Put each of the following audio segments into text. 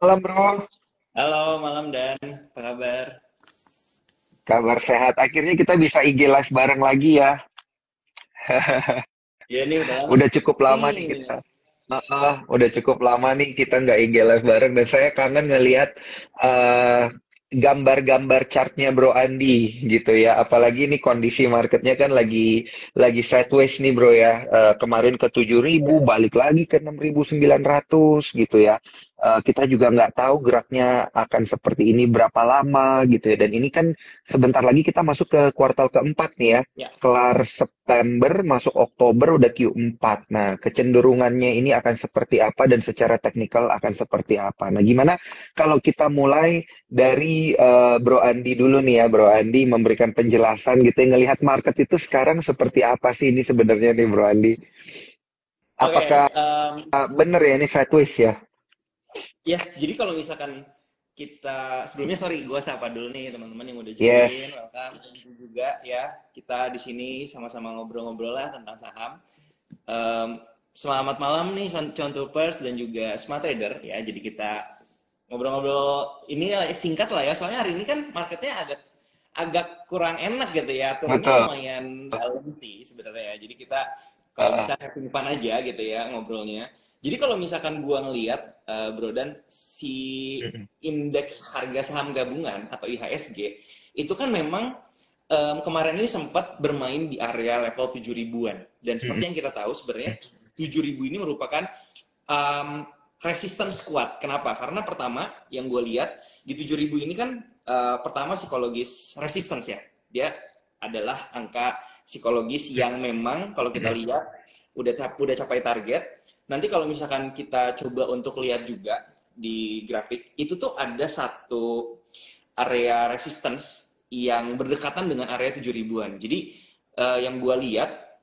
Malam bro, Halo, malam Dan. Apa kabar? kabar sehat. Akhirnya kita bisa IG live bareng lagi ya. Ya ini udah lama Udah cukup lama nih nih. kita. Udah cukup lama nih kita nggak IG live bareng dan saya kangen ngelihat eh, gambar-gambar chartnya Bro Andi gitu ya. Apalagi nih kondisi marketnya kan lagi sideways nih Bro ya. Kemarin ke 7.000, balik lagi ke 6.900 gitu ya. Kita juga nggak tahu geraknya akan seperti ini berapa lama gitu ya. Dan ini kan sebentar lagi kita masuk ke kuartal keempat nih ya. Ya, Kelar September, masuk Oktober udah Q4. Nah, kecenderungannya ini akan seperti apa dan secara teknikal akan seperti apa. Nah, gimana kalau kita mulai dari Bro Andi dulu nih ya, Bro Andi memberikan penjelasan gitu ya, ngelihat market itu sekarang seperti apa sih ini sebenarnya nih Bro Andi. oke. Apakah benar ya ini sideways ya? Yes, jadi kalau misalkan kita sebelumnya sorry, gue sapa dulu nih teman-teman yang udah Yes. join, welcome. Thank you juga ya. Kita di sini sama-sama ngobrol-ngobrol lah tentang saham. Em, Selamat malam nih Contohers dan juga Smart Trader ya. Jadi kita ngobrol-ngobrol ini singkat lah ya. Soalnya hari ini kan marketnya agak agak kurang enak gitu ya. Turunnya Betul. lumayan dalam sih sebenarnya ya. Jadi kita kalau Uh, bisa having fun aja gitu ya ngobrolnya. Jadi kalau misalkan gua ngelihat Bro dan si mm, indeks harga saham gabungan atau IHSG itu kan memang kemarin ini sempat bermain di area level 7 ribuan dan mm, seperti yang kita tahu sebenarnya 7 ribu ini merupakan um, resistance kuat. Kenapa? Karena pertama yang gue lihat di 7 ribu ini kan pertama psikologis resistance ya. Dia adalah angka psikologis yang memang kalau kita mm, lihat udah capai target. Nanti kalau misalkan kita coba untuk lihat juga di grafik, itu tuh ada satu area resistance yang berdekatan dengan area 7 ribuan. Jadi yang gue lihat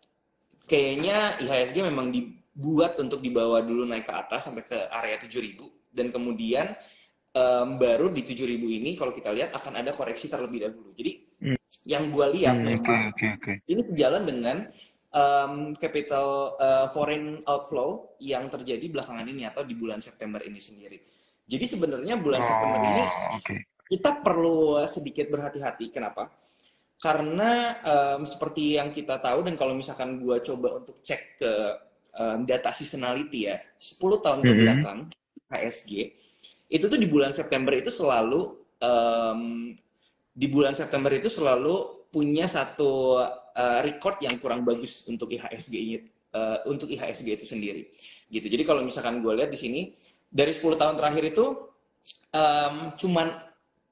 kayaknya IHSG memang dibuat untuk dibawa dulu naik ke atas sampai ke area 7 ribu dan kemudian baru di 7 ribu ini kalau kita lihat akan ada koreksi terlebih dahulu. Jadi mm, yang gue lihat oke, memang oke, oke. ini sejalan dengan capital foreign outflow yang terjadi belakangan ini atau di bulan September ini sendiri. Jadi sebenarnya bulan September ini Oh, oke. kita perlu sedikit berhati-hati. Kenapa? Karena seperti yang kita tahu dan kalau misalkan gua coba untuk cek ke data seasonality ya, 10 tahun ke Mm-mm. belakang HSG itu tuh di bulan September itu selalu punya satu record yang kurang bagus untuk IHSG untuk IHSG itu sendiri gitu. Jadi kalau misalkan gue lihat di sini dari 10 tahun terakhir itu cuman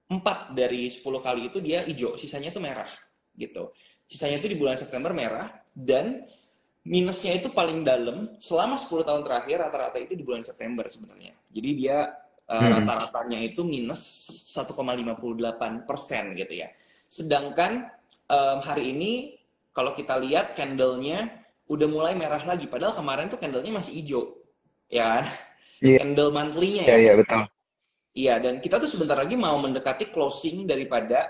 4 dari 10 kali itu dia hijau, sisanya itu merah gitu. Sisanya itu di bulan September merah dan minusnya itu paling dalam selama 10 tahun terakhir rata-rata itu di bulan September sebenarnya. Jadi dia Mm-mm. rata-ratanya itu minus 1,58% gitu ya. Sedangkan hari ini kalau kita lihat candlenya udah mulai merah lagi. Padahal kemarin tuh candlenya masih hijau, ya kan? Iya, Candle monthly-nya iya, ya. iya, betul. Iya, dan kita tuh sebentar lagi mau mendekati closing daripada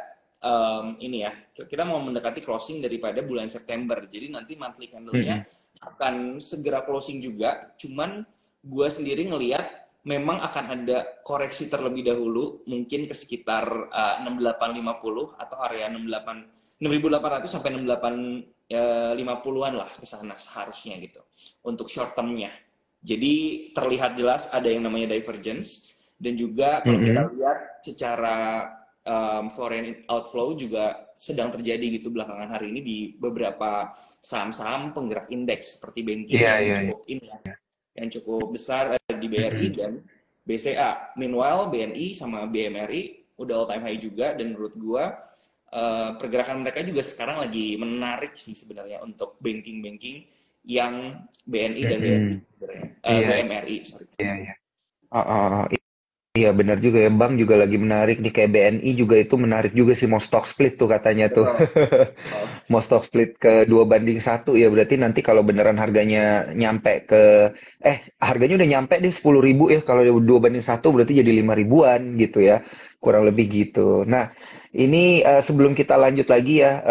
ini ya. Kita mau mendekati closing daripada bulan September. Jadi nanti monthly candle-nya Mm-mm. akan segera closing juga. Cuman gue sendiri ngelihat memang akan ada koreksi terlebih dahulu, mungkin ke sekitar 6850 atau area 6800 sampai 6850-an lah ke sana seharusnya gitu. Untuk short term-nya. Jadi terlihat jelas ada yang namanya divergence dan juga kalau kita Mm-mm. lihat secara foreign outflow juga sedang terjadi gitu belakangan hari ini di beberapa saham-saham penggerak indeks seperti banking Iya, yang iya, iya. cukup ini ya, yang cukup besar di BRI Mm-mm. dan BCA. Meanwhile BNI sama BMRI udah all time high juga dan menurut gua pergerakan mereka juga sekarang lagi menarik sih sebenarnya untuk banking-banking yang BNI dan BRI Mm-mm. sebenarnya. Iya, BMRI sorry. iya, iya. Oh, oh, oh. Iya benar juga ya, Bank juga lagi menarik nih, kayak BNI juga itu menarik juga sih, mau stock split tuh katanya tuh. Betul. Betul. Mau stock split ke 2 banding 1 ya, berarti nanti kalau beneran harganya nyampe ke harganya udah nyampe deh 10.000 ya, kalau 2 banding 1 berarti jadi 5 ribuan gitu ya, kurang lebih gitu. Nah, Ini sebelum kita lanjut lagi ya,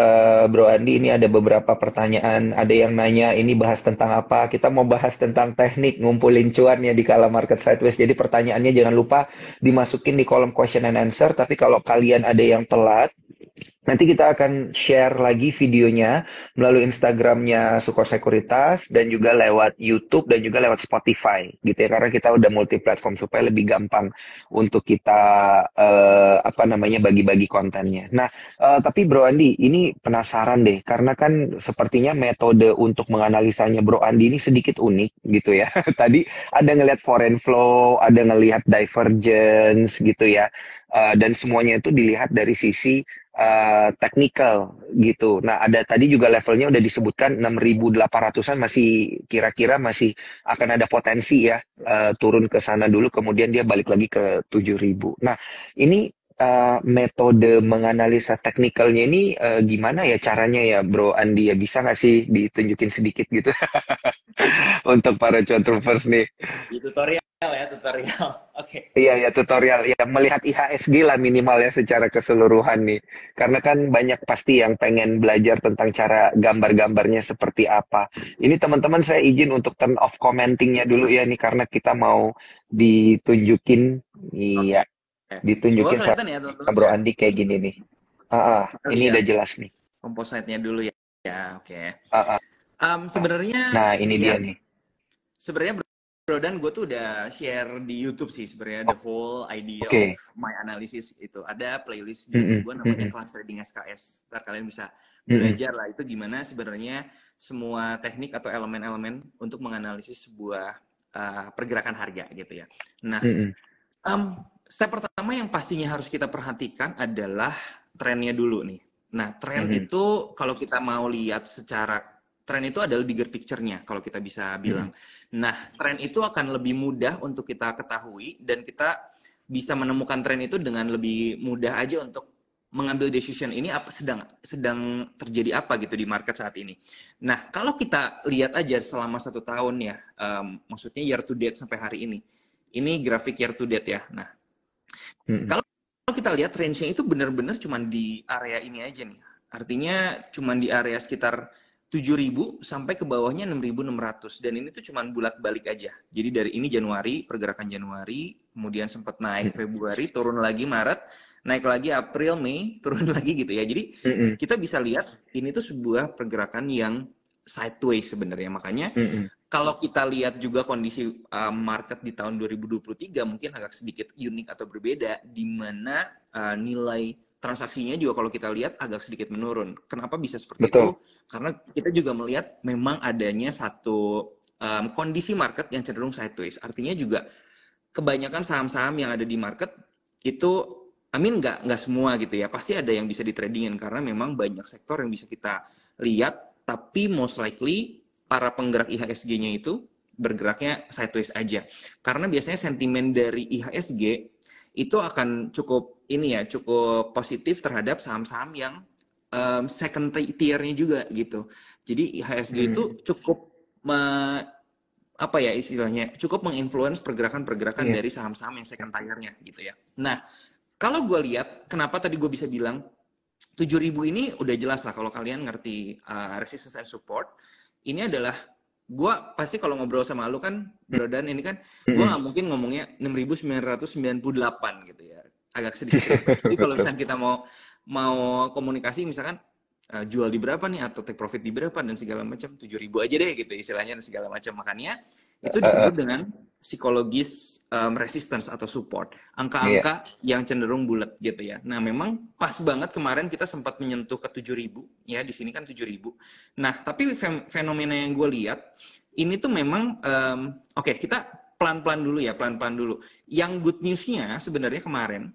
Bro Andi, ini ada beberapa pertanyaan. Ada yang nanya, ini bahas tentang apa? Kita mau bahas tentang teknik ngumpulin cuan ya di kala market sideways. Jadi pertanyaannya jangan lupa dimasukin di kolom question and answer. Tapi kalau kalian ada yang telat, nanti kita akan share lagi videonya melalui Instagramnya Sukor Sekuritas dan juga lewat YouTube dan juga lewat Spotify gitu ya karena kita udah multi platform supaya lebih gampang untuk kita apa namanya bagi-bagi kontennya. Nah, tapi Bro Andi ini penasaran deh karena kan sepertinya metode untuk menganalisanya Bro Andi ini sedikit unik gitu ya. Tadi ada ngelihat foreign flow, ada ngelihat divergence gitu ya. Dan semuanya itu dilihat dari sisi technical gitu. Nah, ada tadi juga levelnya udah disebutkan 6.800-an masih kira-kira masih akan ada potensi ya turun ke sana dulu kemudian dia balik lagi ke 7.000. Nah, ini metode menganalisa teknikalnya ini gimana ya caranya ya Bro Andi ya bisa nggak sih ditunjukin sedikit gitu untuk para cuan nih. Di tutorial ya, tutorial. Oke. Iya ya tutorial ya melihat IHSG lah minimal ya secara keseluruhan nih. Karena kan banyak pasti yang pengen belajar tentang cara gambar-gambarnya seperti apa. Ini teman-teman saya izin untuk turn off commentingnya dulu ya nih karena kita mau ditunjukin Oke. iya Coba ditunjukin kelihatan ya sama teman-teman Bro ya. Andi kayak gini nih. Kita Ini lihat udah jelas nih. kompositnya dulu ya. Ya, oke. Ah, ah, ah. Sebenarnya Nah ini ya, dia nih. sebenarnya Bro dan gue tuh udah share di YouTube sih sebenarnya the whole idea of Oke. my analysis itu. Ada playlist di YouTube Mm-mm, gue namanya mm-mm, Kelas Trading SKS. Ntar kalian bisa mm-mm, belajar lah itu gimana sebenarnya semua teknik atau elemen-elemen untuk menganalisis sebuah pergerakan harga gitu ya. Nah, mm-mm, step pertama yang pastinya harus kita perhatikan adalah trennya dulu nih. Nah, tren mm-mm, itu kalau kita mau lihat secara tren itu adalah bigger picture-nya kalau kita bisa bilang. mm-mm, Nah, tren itu akan lebih mudah untuk kita ketahui dan kita bisa menemukan tren itu dengan lebih mudah aja untuk mengambil decision ini apa sedang terjadi apa gitu di market saat ini. Nah, kalau kita lihat aja selama 1 tahun ya, maksudnya year to date sampai hari ini grafik year to date ya. Nah, mm-mm. kalau kita lihat range-nya itu benar-benar cuma di area ini aja nih. Artinya cuma di area sekitar 7.000 sampai ke bawahnya 6.600 dan ini tuh cuma bulat balik aja. Jadi dari ini Januari, pergerakan Januari, kemudian sempat naik Februari, turun lagi Maret, naik lagi April, Mei, turun lagi gitu ya. Jadi Mm-mm, kita bisa lihat ini tuh sebuah pergerakan yang sideways sebenarnya. Makanya mm-mm. kalau kita lihat juga kondisi market di tahun 2023 mungkin agak sedikit unik atau berbeda di mana nilai transaksinya juga kalau kita lihat agak sedikit menurun. Kenapa bisa seperti Betul. itu? Karena kita juga melihat memang adanya satu kondisi market yang cenderung sideways. Artinya juga kebanyakan saham-saham yang ada di market itu, nggak semua gitu ya. Pasti ada yang bisa ditradingin karena memang banyak sektor yang bisa kita lihat. Tapi most likely para penggerak IHSG-nya itu bergeraknya sideways aja. Karena biasanya sentimen dari IHSG itu akan cukup positif terhadap saham-saham yang second tier-nya juga gitu. Jadi IHSG itu Mm. cukup apa ya istilahnya cukup menginfluence pergerakan-pergerakan Iya. dari saham-saham yang second tier-nya gitu ya. Nah, kalau gue lihat kenapa tadi gue bisa bilang 7.000 ini udah jelas lah kalau kalian ngerti resistance and support. Ini adalah gue pasti kalau ngobrol sama lu kan Bro Dan ini kan gue Mm-mm. nggak mungkin ngomongnya 6.998 gitu ya, agak sedikit ribet. Jadi kalau misalnya kita mau komunikasi misalkan jual di berapa nih atau take profit di berapa dan segala macam 7.000 aja deh gitu istilahnya dan segala macam. Makanya itu disebut dengan psikologis resistance atau support, Iya. angka-angka yang cenderung bulat gitu ya. Nah, memang pas banget kemarin kita sempat menyentuh ke 7.000 ya, di sini kan 7.000. Nah, tapi fenomena yang gue lihat ini tuh memang oke, kita pelan-pelan dulu ya, pelan-pelan dulu. Yang good news-nya sebenarnya kemarin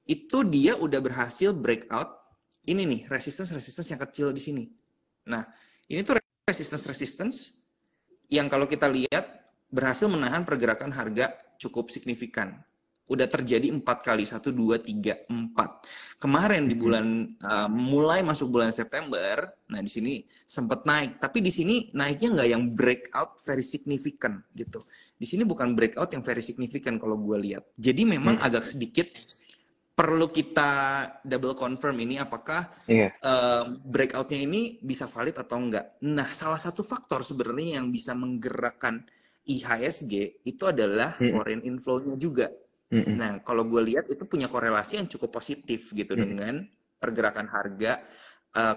itu dia udah berhasil breakout ini nih, resistance yang kecil di sini. Nah, ini tuh resistance yang kalau kita lihat berhasil menahan pergerakan harga cukup signifikan. Udah terjadi 4 kali, 1, 2, 3, 4. Kemarin di bulan, mulai masuk bulan September, nah di sini sempat naik. Tapi di sini naiknya nggak yang breakout very significant gitu. Di sini bukan breakout yang very significant kalau gue lihat. Jadi memang agak sedikit perlu kita double confirm ini apakah Iya. breakout-nya ini bisa valid atau enggak. Nah, salah satu faktor sebenarnya yang bisa menggerakkan IHSG itu adalah Mm-mm. foreign inflow-nya juga. Mm-mm. Nah, kalau gue lihat itu punya korelasi yang cukup positif gitu Mm-mm. dengan pergerakan harga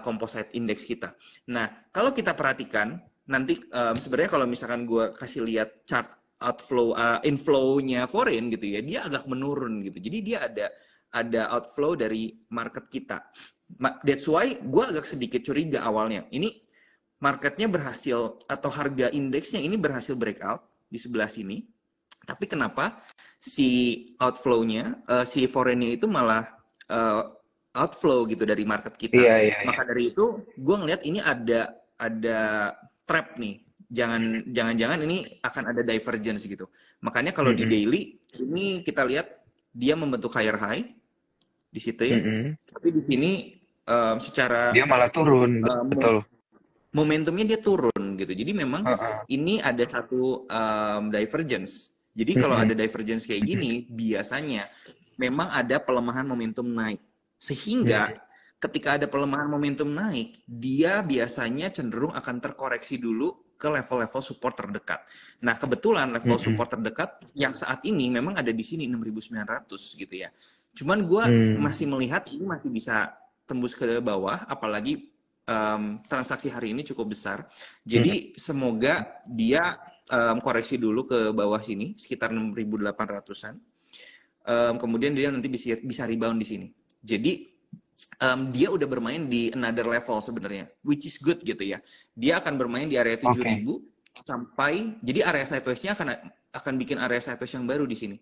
composite index kita. Nah, kalau kita perhatikan nanti sebenarnya kalau misalkan gue kasih lihat chart outflow inflow-nya foreign gitu ya, dia agak menurun gitu. Jadi dia ada outflow dari market kita. That's why gue agak sedikit curiga awalnya. Ini marketnya berhasil atau harga indeksnya ini berhasil breakout di sebelah sini. Tapi kenapa si outflow-nya, si foreign-nya itu malah outflow gitu dari market kita. Iya, iya, iya. Maka dari itu gue ngeliat ini ada trap nih. Jangan-jangan ini akan ada divergence gitu. Makanya kalau di Mm-mm. daily ini kita lihat dia membentuk higher high di situ ya. Mm-mm. Tapi di sini secara Dia malah turun, betul. momentumnya dia turun gitu. Jadi memang Heeh. ini ada satu divergence. Jadi kalau Mm-mm. ada divergence kayak gini, biasanya memang ada pelemahan momentum naik. Sehingga Mm-mm. ketika ada pelemahan momentum naik, dia biasanya cenderung akan terkoreksi dulu ke level-level support terdekat. Nah, kebetulan level Mm-mm. support terdekat yang saat ini memang ada di sini 6.900 gitu ya. Cuman gue Mm. masih melihat ini masih bisa tembus ke bawah, apalagi transaksi hari ini cukup besar. Mm-mm. Jadi semoga dia koreksi dulu ke bawah sini sekitar 6.800-an. Kemudian dia nanti bisa rebound di sini. Jadi dia udah bermain di another level sebenarnya, which is good gitu ya. Dia akan bermain di area 7.000 sampai, jadi area sideways-nya akan bikin area sideways yang baru di sini.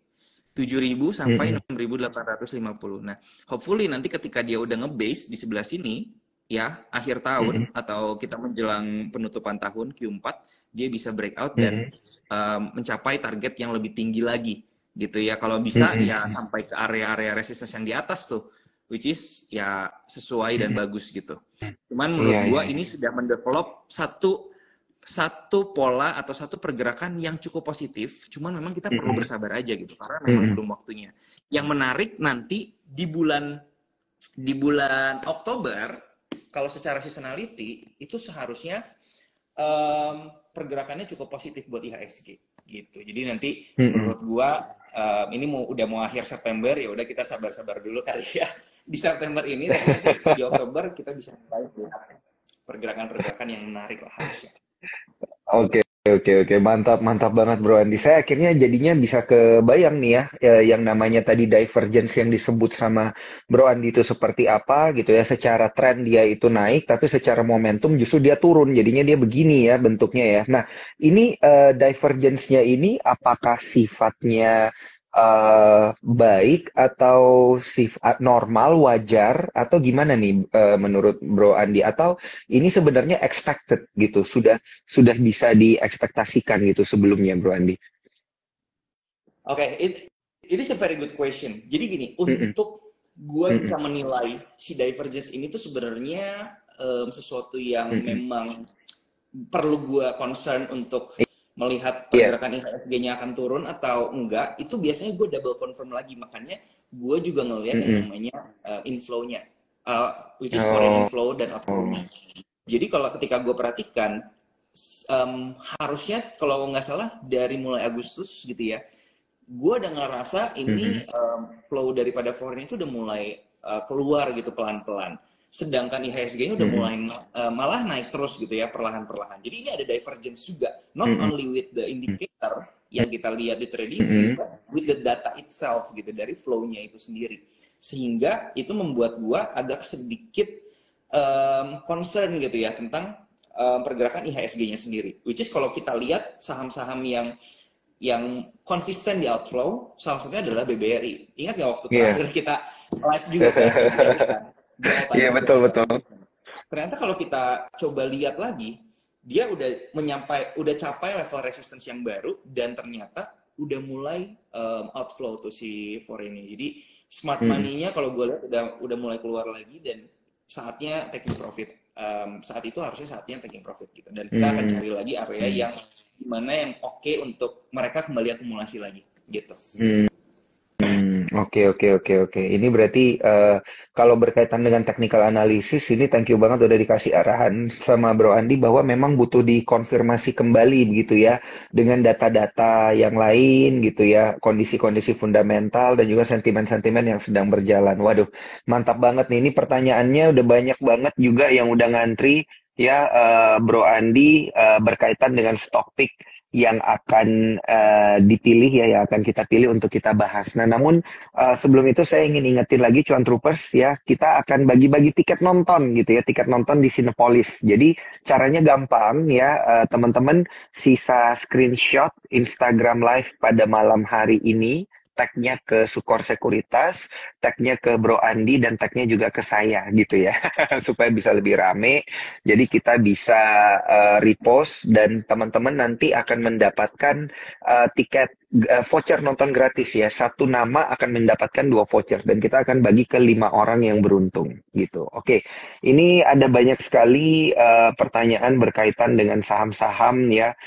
7.000 sampai 6.850. Nah, hopefully nanti ketika dia udah ngebase di sebelah sini, ya akhir tahun atau kita menjelang penutupan tahun Q4, dia bisa breakout dan mencapai target yang lebih tinggi lagi gitu ya. Kalau bisa ya sampai ke area-area resistance yang di atas tuh, which is ya sesuai dan bagus gitu. Cuman menurut gua ini sudah mendevelop satu pola atau satu pergerakan yang cukup positif. Cuman memang kita perlu bersabar aja gitu karena memang belum waktunya. Yang menarik nanti di bulan Oktober, kalau secara seasonality itu seharusnya pergerakannya cukup positif buat IHSG gitu. Jadi nanti menurut gua ini udah mau akhir September, ya udah kita sabar-sabar dulu kali ya di September ini, tapi nanti di Oktober kita bisa mulai pergerakan-pergerakan yang menarik lah harusnya. Oke, oke. Mantap, mantap banget Bro Andi. Saya akhirnya jadinya bisa kebayang nih ya, yang namanya tadi divergence yang disebut sama Bro Andi itu seperti apa gitu ya. Secara tren dia itu naik, tapi secara momentum justru dia turun. Jadinya dia begini ya bentuknya ya. Nah, ini divergence-nya ini apakah sifatnya baik atau sifat normal, wajar, atau gimana nih menurut Bro Andi? Atau ini sebenarnya expected gitu, sudah bisa diekspektasikan gitu sebelumnya, Bro Andi? Oke, it is a very good question. Jadi gini, untuk gue bisa menilai si divergence ini tuh sebenarnya sesuatu yang memang perlu gue concern untuk melihat pergerakan IHSG-nya akan turun atau enggak, itu biasanya gue double confirm lagi. Makanya gue juga ngelihat yang namanya inflow-nya, which is foreign inflow dan outflow-nya. Jadi kalau ketika gue perhatikan, harusnya kalau nggak salah dari mulai Agustus gitu ya, gue udah ngerasa ini flow daripada foreign itu udah mulai keluar gitu pelan-pelan. Sedangkan IHSG-nya udah mulai malah naik terus gitu ya perlahan-perlahan. Jadi ini ada divergence juga, not only with the indicator yang kita lihat di trading view, but with the data itself gitu dari flow-nya itu sendiri. Sehingga itu membuat gua agak sedikit concern gitu ya tentang pergerakan IHSG-nya sendiri. Which is kalau kita lihat saham-saham yang konsisten di outflow, salah satunya adalah BBRI. Ingat nggak waktu terakhir kita live juga kan? Iya, betul. Ternyata kalau kita coba lihat lagi, dia udah capai level resistance yang baru dan ternyata udah mulai outflow tuh si foreign ini. Jadi smart money-nya kalau gue lihat udah mulai keluar lagi dan saatnya taking profit. Saat itu harusnya saatnya taking profit gitu. Dan kita akan cari lagi area yang gimana yang oke untuk mereka kembali akumulasi lagi gitu. Oke, oke, oke, oke. Ini berarti kalau berkaitan dengan technical analysis ini thank you banget udah dikasih arahan sama Bro Andi bahwa memang butuh dikonfirmasi kembali begitu ya dengan data-data yang lain gitu ya, kondisi-kondisi fundamental dan juga sentimen-sentimen yang sedang berjalan. Waduh, mantap banget nih. Ini pertanyaannya udah banyak banget juga yang udah ngantri ya Bro Andi berkaitan dengan stock pick yang akan dipilih ya, yang akan kita pilih untuk kita bahas. Nah, namun sebelum itu saya ingin ingetin lagi Cuan Troopers ya, kita akan bagi-bagi tiket nonton gitu ya, tiket nonton di Cinepolis. Jadi caranya gampang ya, teman-teman sisa screenshot Instagram Live pada malam hari ini, tagnya ke Sukor Sekuritas, tagnya ke Bro Andi, dan tagnya juga ke saya gitu ya, supaya bisa lebih rame. Jadi kita bisa repost dan teman-teman nanti akan mendapatkan tiket voucher nonton gratis ya. Satu nama akan mendapatkan 2 voucher dan kita akan bagi ke 5 orang yang beruntung gitu. Oke, ini ada banyak sekali pertanyaan berkaitan dengan saham-saham ya.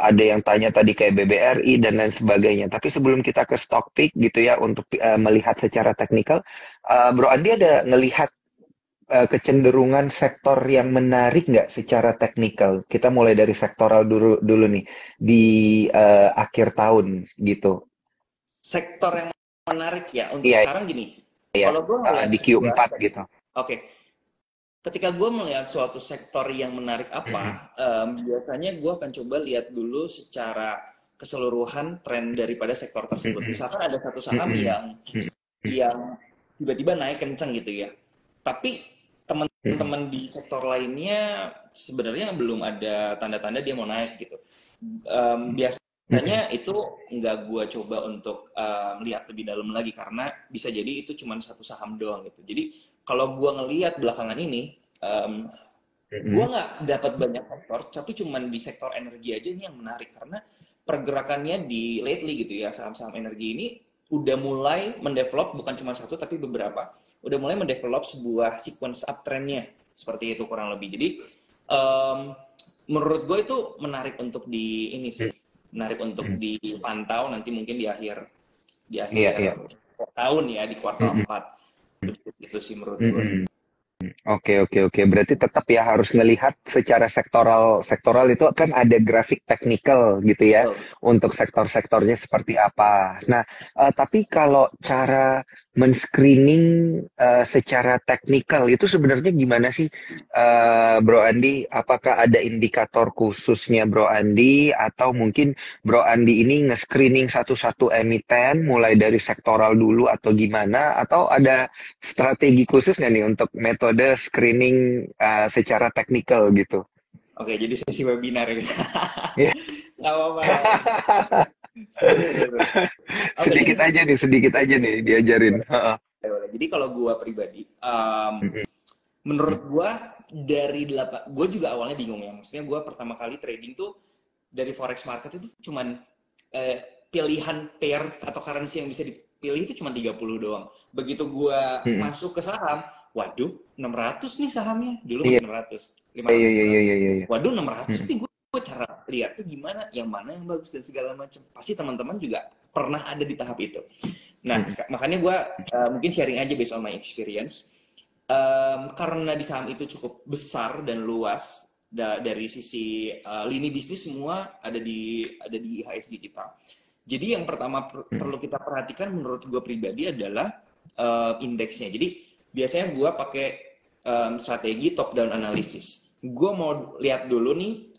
Ada yang tanya tadi kayak BBRI dan lain sebagainya. Tapi sebelum kita ke stock pick gitu ya untuk melihat secara teknikal, Bro Andi ada ngelihat kecenderungan sektor yang menarik nggak secara teknikal? Kita mulai dari sektoral dulu dulu nih di akhir tahun gitu. Sektor yang menarik ya untuk Iya, sekarang gini, iya. kalau gue ngelihat Di sebuah Q4 gitu. oke, ketika gue melihat suatu sektor yang menarik Mm-mm. apa, biasanya gue akan coba lihat dulu secara keseluruhan tren daripada sektor tersebut. Mm-mm. Misalkan ada satu saham Mm-mm. yang tiba-tiba naik kenceng gitu ya, tapi Mm-mm. teman-teman di sektor lainnya sebenarnya belum ada tanda-tanda dia mau naik gitu. Mm-mm. Biasanya itu nggak gue coba untuk lihat lebih dalam lagi karena bisa jadi itu cuma satu saham doang gitu. Jadi kalau gue ngelihat belakangan ini, gue Mm-mm. nggak dapat banyak sektor, tapi cuma di sektor energi aja ini yang menarik karena pergerakannya di lately gitu ya, saham-saham energi ini udah mulai mendevelop bukan cuma satu tapi beberapa, udah mulai mendevelop sebuah sequence uptrendnya seperti itu kurang lebih. Jadi um, menurut gue itu menarik untuk di ini sih, menarik untuk Mm-mm. dipantau nanti mungkin di Iya, akhir iya. tahun ya di kuartal Mm-mm. 4 itu sih menurut gue. Mm-mm. Oke, oke, oke. Berarti tetap ya harus melihat secara sektoral. Sektoral itu kan ada grafik teknikal gitu ya Betul. untuk sektor-sektornya seperti apa. Nah, tapi kalau cara men-screening secara teknikal itu sebenarnya gimana sih, Bro Andi? Apakah ada indikator khususnya Bro Andi atau mungkin Bro Andi ini nge-screening satu-satu emiten mulai dari sektoral dulu atau gimana? Atau ada strategi khusus nggak nih untuk metode screening secara teknikal gitu? Oke, jadi sesi webinar ya. Ya. Nggak apa-apa, nggak apa-apa. Seru, seru. Oke, jadi Sedikit aja nih diajarin. boleh, Heeh. boleh. Jadi kalau gua pribadi, Mm-mm. menurut gua dari 8, gua juga awalnya bingung ya. Maksudnya gua pertama kali trading tuh dari forex market itu cuman pilihan pair atau currency yang bisa dipilih itu cuma 30 doang. Begitu gua Mm-mm. masuk ke saham, waduh, 600 nih sahamnya. Dulu Iya, masih 600, iya, 500 iya, malah. iya, iya, iya. Waduh, 600 Mm-mm. nih gue cara lihatnya gimana, yang mana yang bagus dan segala macam. Pasti teman-teman juga pernah ada di tahap itu. Nah, Mm-mm. makanya gue mungkin sharing aja based on my experience. Karena di saham itu cukup besar dan luas dari sisi lini bisnis semua ada di IHSG kita. Jadi yang pertama Mm-mm. perlu kita perhatikan menurut gue pribadi adalah indeksnya. Jadi biasanya gue pakai strategi top down analysis. Gue mau lihat dulu nih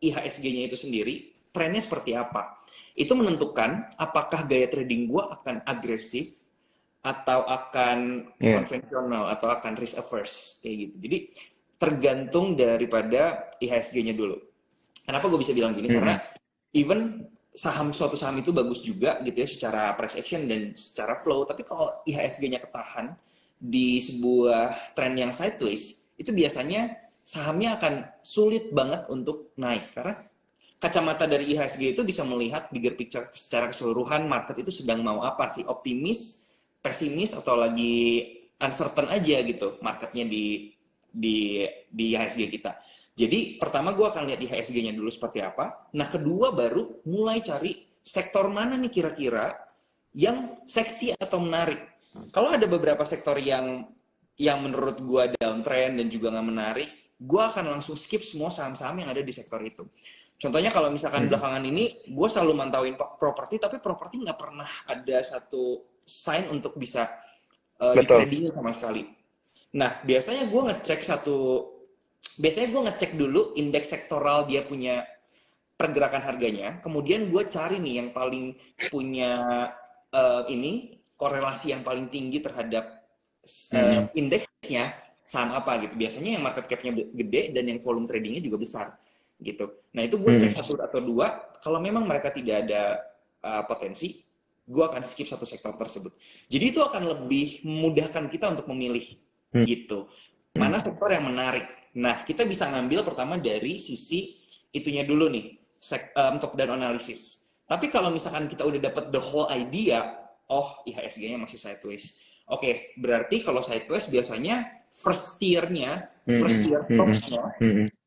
IHSG-nya itu sendiri trennya seperti apa. Itu menentukan apakah gaya trading gue akan agresif atau akan Iya. konvensional atau akan risk averse kayak gitu. Jadi tergantung daripada IHSG-nya dulu. Kenapa gue bisa bilang gini? Karena Mm-mm. even suatu saham itu bagus juga gitu ya secara price action dan secara flow, tapi kalau IHSG-nya ketahan di sebuah tren yang sideways, itu biasanya sahamnya akan sulit banget untuk naik karena kacamata dari IHSG itu bisa melihat bigger picture secara keseluruhan market itu sedang mau apa sih, optimis, pesimis atau lagi uncertain aja gitu marketnya di IHSG kita. Jadi pertama gue akan lihat IHSG-nya dulu seperti apa. Nah kedua baru mulai cari sektor mana nih kira-kira yang seksi atau menarik. Kalau ada beberapa sektor yang menurut gua downtrend dan juga nggak menarik, gua akan langsung skip semua saham-saham yang ada di sektor itu. Contohnya kalau misalkan belakangan ini, gue selalu mantauin properti, tapi properti nggak pernah ada satu sign untuk bisa di Betul. trading sama sekali. Nah, biasanya gue ngecek dulu indeks sektoral dia punya pergerakan harganya, kemudian gue cari nih yang paling punya korelasi yang paling tinggi terhadap indeksnya saham apa gitu. Biasanya yang market cap-nya gede dan yang volume tradingnya juga besar gitu. Nah itu gue cek satu atau dua. Kalau memang mereka tidak ada potensi, gue akan skip satu sektor tersebut. Jadi itu akan lebih memudahkan kita untuk memilih gitu. Mana sektor yang menarik. Nah kita bisa ngambil pertama dari sisi itunya dulu nih, top down analysis. Tapi kalau misalkan kita udah dapat the whole idea, oh IHSG-nya masih sideways. Oke, berarti kalau sideways biasanya first tier-nya, first tier top-nya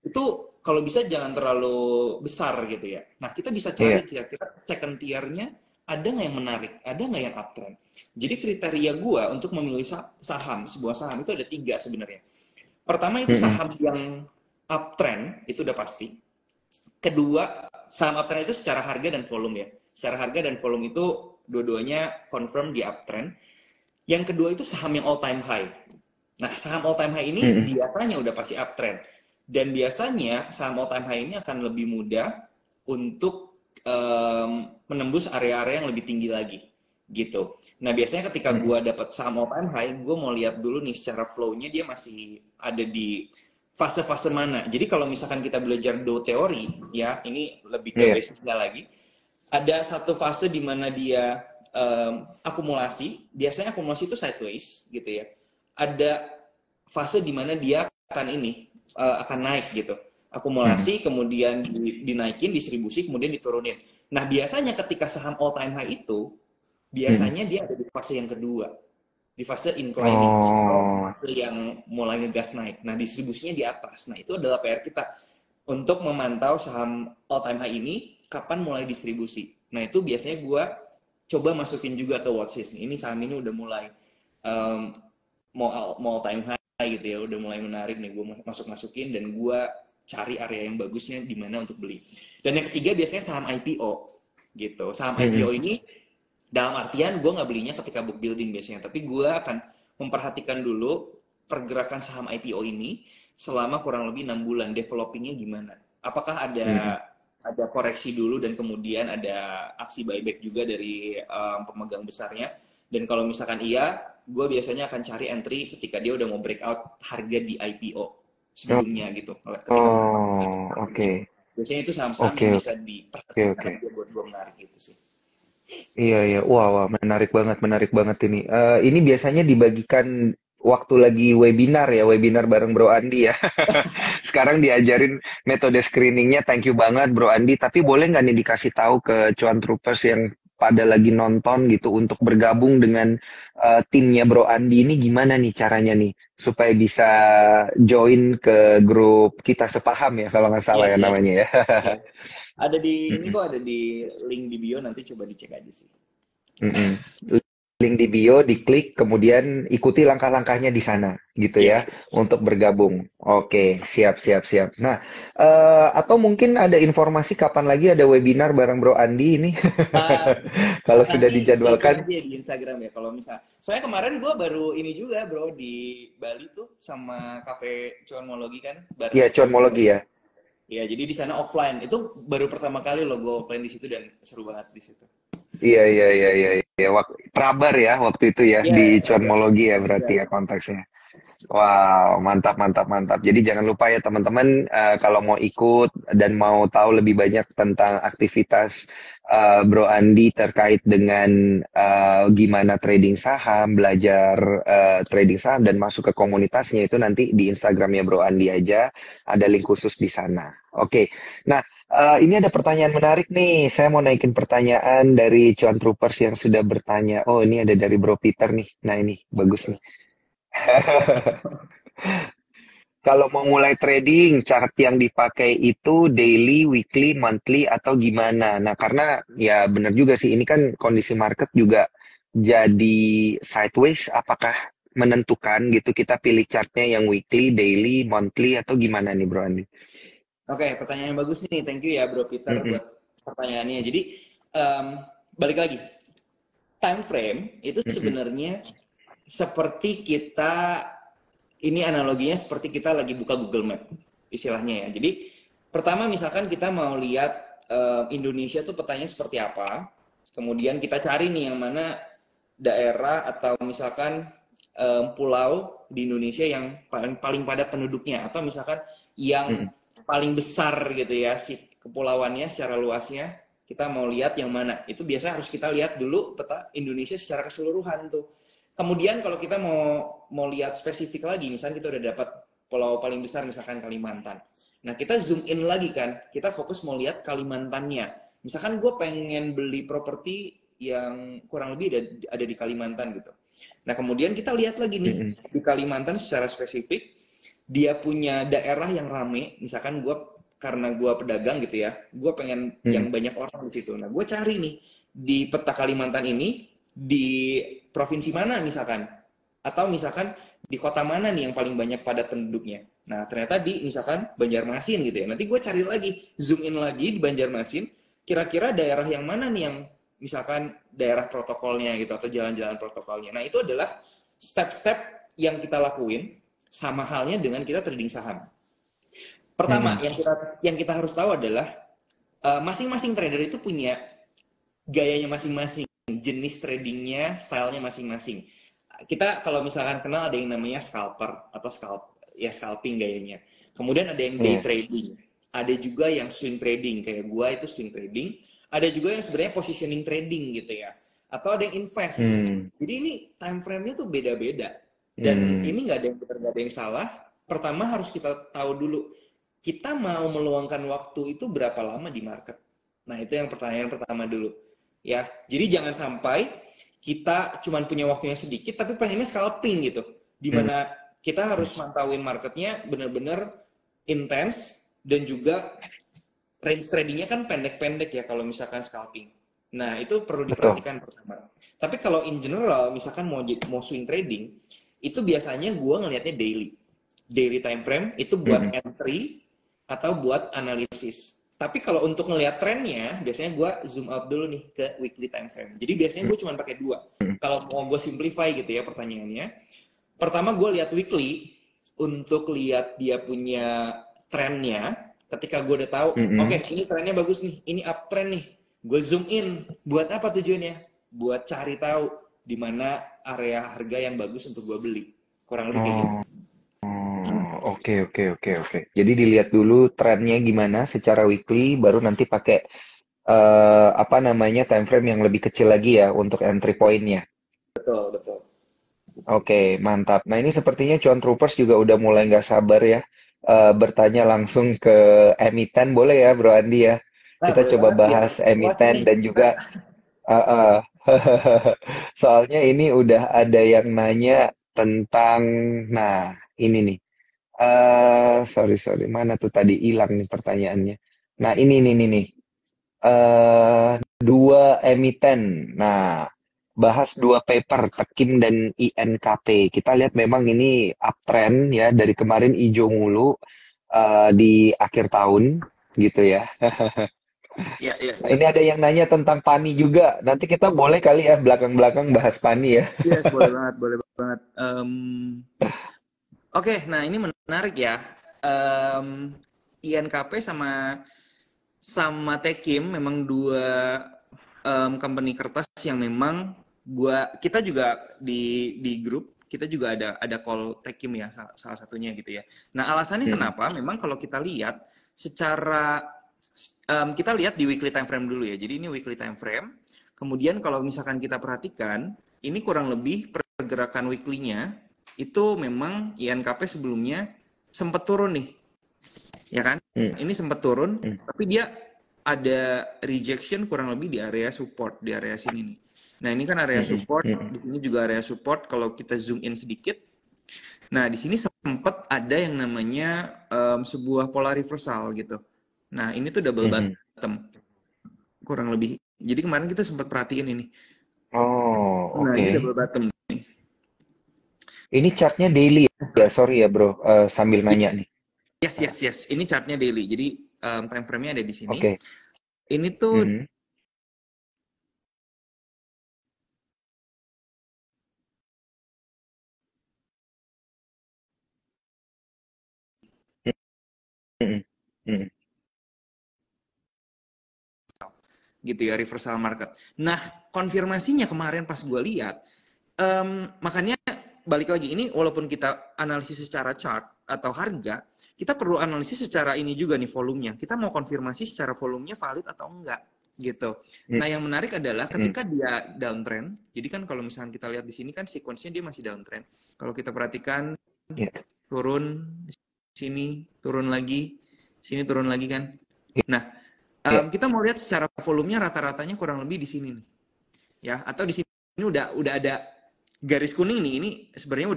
itu kalau bisa jangan terlalu besar gitu ya. Nah, kita bisa cari kira-kira second tier-nya ada nggak yang menarik, ada nggak yang uptrend. Jadi kriteria gue untuk memilih saham, sebuah saham itu ada 3 sebenarnya. Pertama itu saham yang uptrend, itu udah pasti. Kedua, saham uptrend itu secara harga dan volume ya. Secara harga dan volume itu dua-duanya confirm di uptrend. Yang kedua itu saham yang all time high. Nah, saham all time high ini biasanya udah pasti uptrend. Dan biasanya saham all time high ini akan lebih mudah untuk menembus area-area yang lebih tinggi lagi gitu. Nah biasanya ketika gue dapat saham all time high, gue mau lihat dulu nih secara flow-nya dia masih ada di fase-fase mana. Jadi kalau misalkan kita belajar Dow teori ya, ini lebih ke basicnya lagi. Ada satu fase di mana dia akumulasi, biasanya akumulasi itu sideways gitu ya. Ada fase di mana dia akan naik gitu. Akumulasi, kemudian dinaikin, distribusi, kemudian diturunin. Nah, biasanya ketika saham all time high itu, biasanya dia ada di fase yang kedua. Di fase inclining. Fase yang mulai ngegas naik. Nah, distribusinya di atas. Nah, itu adalah PR kita. Untuk memantau saham all time high ini, kapan mulai distribusi. Nah, itu biasanya gue coba masukin juga ke watchlist. Ini saham ini udah mulai mau all time high gitu ya, udah mulai menarik nih, gue masukin dan gue cari area yang bagusnya di mana untuk beli. Dan yang ketiga biasanya saham IPO gitu. Saham IPO ini dalam artian gue nggak belinya ketika book building biasanya, tapi gue akan memperhatikan dulu pergerakan saham IPO ini selama kurang lebih 6 bulan, developingnya gimana. Apakah ada koreksi dulu dan kemudian ada aksi buyback juga dari pemegang besarnya. Dan kalau misalkan iya, gue biasanya akan cari entry ketika dia udah mau breakout harga di IPO sebelumnya gitu. Oke. Biasanya itu saham-saham yang bisa diperhatikan buat gue menarik gitu sih. Iya. Wah, menarik banget ini. Ini biasanya dibagikan waktu lagi webinar bareng Bro Andi ya. Sekarang diajarin metode screeningnya, thank you banget Bro Andi. Tapi boleh nggak nih dikasih tahu ke Cuan Troopers yang pada lagi nonton gitu untuk bergabung dengan timnya Bro Andi ini gimana nih caranya nih supaya bisa join ke grup kita sepaham ya kalau nggak salah ya namanya ya. Ada di ini kok, ada di link di bio, nanti coba dicek aja sih. Link di bio, diklik, kemudian ikuti langkah-langkahnya di sana, gitu ya, untuk bergabung. Oke, siap. Nah, atau mungkin ada informasi kapan lagi ada webinar bareng Bro Andi ini? Kalau sudah dijadwalkan. Aja di Instagram ya, kalau misal. Soalnya kemarin gue baru ini juga Bro, di Bali tuh sama Cafe Cuanmologi kan. Iya, Cuanmologi ya. Iya, jadi di sana offline. Itu baru pertama kali lo gue offline di situ dan seru banget di situ. Iya. Prabar ya waktu itu ya di Cuanmologi ya berarti ya konteksnya. Wow, mantap. Jadi jangan lupa ya teman-teman kalau mau ikut dan mau tahu lebih banyak tentang aktivitas Bro Andi terkait dengan gimana trading saham, belajar trading saham dan masuk ke komunitasnya itu nanti di Instagramnya Bro Andi aja ada link khusus di sana. Oke. Nah, ini ada pertanyaan menarik nih. Saya mau naikin pertanyaan dari Cuan Troopers yang sudah bertanya. Oh, ini ada dari Bro Peter nih. Nah, ini bagus nih. Kalau mau mulai trading, chart yang dipakai itu daily, weekly, monthly, atau gimana? Nah, karena ya benar juga sih, ini kan kondisi market juga jadi sideways, apakah menentukan gitu kita pilih chartnya yang weekly, daily, monthly atau gimana nih Bro Andi? Oke, pertanyaan yang bagus nih. Thank you ya Bro Peter Mm-mm, buat pertanyaannya. Jadi em, balik lagi, time frame itu mm-mm, sebenarnya seperti kita, ini analoginya seperti kita lagi buka Google Map istilahnya ya. Jadi pertama misalkan kita mau lihat Indonesia tuh petanya seperti apa, kemudian kita cari nih yang mana daerah atau misalkan pulau di Indonesia yang paling paling padat penduduknya, atau misalkan yang mm-mm. paling besar gitu ya si kepulauannya secara luasnya, kita mau lihat yang mana. Itu biasanya harus kita lihat dulu peta Indonesia secara keseluruhan tuh. Kemudian kalau kita mau lihat spesifik lagi, misalnya kita udah dapat pulau paling besar misalkan Kalimantan. Nah, kita zoom in lagi kan, kita fokus mau lihat Kalimantannya. Misalkan gue pengen beli properti yang kurang lebih ada di Kalimantan gitu. Nah, kemudian kita lihat lagi nih, Mm-mm. di Kalimantan secara spesifik, dia punya daerah yang rame, misalkan gue, karena gue pedagang gitu ya, gue pengen Mm-mm. yang banyak orang di situ. Nah, gue cari nih, di peta Kalimantan ini, di provinsi mana misalkan, atau misalkan di kota mana nih yang paling banyak padat penduduknya. Nah, ternyata di misalkan Banjarmasin gitu ya. Nanti gue cari lagi, zoom in lagi di Banjarmasin, kira-kira daerah yang mana nih yang misalkan daerah protokolnya gitu atau jalan-jalan protokolnya. Nah, itu adalah step-step yang kita lakuin sama halnya dengan kita trading saham. Pertama, Mm-mm. yang kita harus tahu adalah masing-masing trader itu punya gayanya masing-masing, jenis tradingnya, stylenya masing-masing. Kita kalau misalkan kenal ada yang namanya scalper atau ya scalping gayanya. Kemudian ada yang day Iya. trading, ada juga yang swing trading kayak gua itu swing trading. Ada juga yang sebenarnya positioning trading gitu ya. Atau ada yang invest. Hmm. Jadi ini time frame-nya tuh beda-beda. Dan Hmm. ini nggak ada yang benar, nggak ada yang salah. Pertama harus kita tahu dulu, kita mau meluangkan waktu itu berapa lama di market. Nah, itu yang pertanyaan pertama dulu. Ya, jadi jangan sampai kita cuma punya waktunya sedikit tapi pengennya scalping gitu. Hmm. Dimana kita harus mantauin marketnya benar-benar intens, dan juga range tradingnya kan pendek-pendek ya kalau misalkan scalping. Nah, itu perlu Betul. diperhatikan pertama. Tapi kalau in general, misalkan mau swing trading, itu biasanya gue ngelihatnya daily. Daily time frame itu buat Mm-mm. entry atau buat analisis. Tapi kalau untuk ngelihat trennya, biasanya gue zoom out dulu nih ke weekly time frame. Jadi biasanya gue cuma pakai dua. Kalau mau gue simplify gitu ya pertanyaannya. Pertama gue lihat weekly untuk lihat dia punya trennya. Ketika gue udah tahu, oke, Mm-mm. ini trennya bagus nih, ini uptrend nih, gue zoom in. Buat apa tujuannya? Buat cari tahu di mana area harga yang bagus untuk gue beli. Kurang lebih kayak gitu. Oh, oke, oke, oke, oke. Jadi dilihat dulu trennya gimana secara weekly, baru nanti pakai apa namanya time frame yang lebih kecil lagi ya untuk entry point-nya. Betul, betul. Oke, mantap. Nah, ini sepertinya Cuan Troopers juga udah mulai nggak sabar ya bertanya langsung ke emiten, boleh ya, Bro Andi ya? Nah, Kita boleh coba banget ya. bahas Puasa emiten nih dan kita. juga uh, uh, soalnya ini udah ada yang nanya tentang, nah ini nih. Sorry, sorry, mana tuh tadi hilang nih pertanyaannya. Nah, ini nih. Dua emiten. Nah, bahas dua paper, Tekim dan INKP. Kita lihat memang ini uptrend ya, dari kemarin hijau mulu di akhir tahun gitu ya. Iya, iya, Nah, iya. ini ada yang nanya tentang PANI juga. Nanti kita boleh kali ya belakang-belakang bahas PANI ya. Yes, boleh banget, boleh banget. Oke, nah ini menarik ya. INKP sama sama Tekim memang dua company kertas yang memang kita juga di grup kita juga ada call Tekim ya, salah satunya gitu ya. Nah, alasannya Mm-mm. kenapa? Memang kalau kita lihat secara kita lihat di weekly time frame dulu ya. Jadi ini weekly time frame. Kemudian kalau misalkan kita perhatikan, ini kurang lebih pergerakan weekly-nya itu memang INKP sebelumnya sempat turun nih, ya kan? Mm, Ini sempat turun, mm, tapi dia ada rejection kurang lebih di area support, di area sini nih. Nah, ini kan area mm, support, mm, di sini juga area support. Kalau kita zoom in sedikit, nah di sini sempat ada yang namanya sebuah pola reversal gitu. Nah, ini tuh double mm. bottom kurang lebih. Jadi kemarin kita sempat perhatiin ini. Oh, Nah, oke. ini double bottom. Ini chartnya daily ya? Sorry ya bro, sambil nanya nih. Yes, yes, yes. Ini chartnya daily. Jadi time frame-nya ada di sini. Oke. Ini tuh Mhm. Mhm. Mhm. gitu ya, reversal market. Nah, konfirmasinya kemarin pas gue lihat, makanya balik lagi ini walaupun kita analisis secara chart atau harga, kita perlu analisis secara ini juga nih volumenya. Kita mau konfirmasi secara volumenya valid atau enggak gitu. Mhm. Nah, yang menarik adalah Mhm. ketika dia downtrend. Jadi kan kalau misalnya kita lihat di sini kan sequence-nya dia masih downtrend. Kalau kita perhatikan Ya. turun sini, turun lagi, sini turun lagi kan. Nah, Ya. kita mau lihat secara volumenya rata-ratanya kurang lebih di sini nih, ya. Atau di sini udah ada garis kuning nih. Ini sebenarnya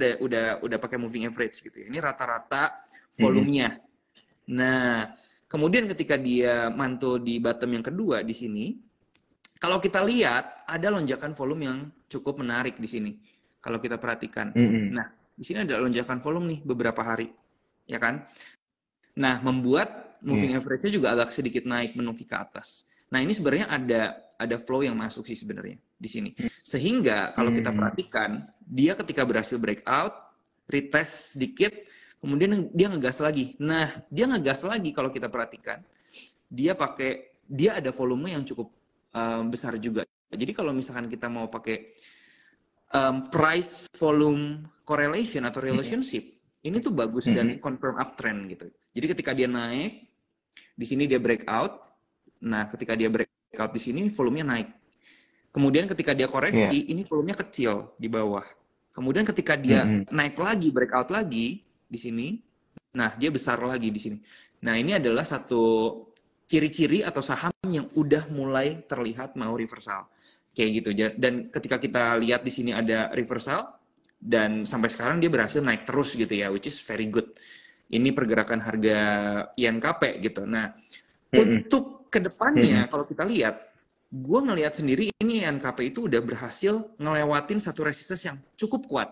udah pakai moving average gitu ya. Ini rata-rata Mhm. volumenya. Nah, kemudian ketika dia mantul di bottom yang kedua di sini, kalau kita lihat ada lonjakan volume yang cukup menarik di sini. Kalau kita perhatikan. Mhm. Nah, di sini ada lonjakan volume nih beberapa hari, ya kan? Nah, membuat moving Iya. average-nya juga agak sedikit naik menuki ke atas. Nah, ini sebenarnya ada flow yang masuk sih sebenarnya di sini. Sehingga kalau kita Mhm. perhatikan, dia ketika berhasil breakout, retest sedikit, kemudian dia ngegas lagi. Nah, dia ngegas lagi kalau kita perhatikan, dia ada volume yang cukup besar juga. Jadi kalau misalkan kita mau pakai price volume correlation atau Mhm. relationship, ini tuh bagus dan Mhm. confirm uptrend gitu. Jadi ketika dia naik, di sini dia breakout. Nah, ketika dia breakout di sini volumenya naik. Kemudian ketika dia Iya. koreksi, ini volumenya kecil di bawah. Kemudian ketika dia Mhm. naik lagi, breakout lagi di sini, nah dia besar lagi di sini. Nah, ini adalah satu ciri-ciri atau saham yang udah mulai terlihat mau reversal. Kayak gitu. Dan ketika kita lihat di sini ada reversal, dan sampai sekarang dia berhasil naik terus gitu ya, which is very good. Ini pergerakan harga INKP gitu. Nah, Mhm. untuk Mhm. kedepannya kalau kita lihat, gue ngelihat sendiri ini INKP itu udah berhasil ngelewatin satu resistance yang cukup kuat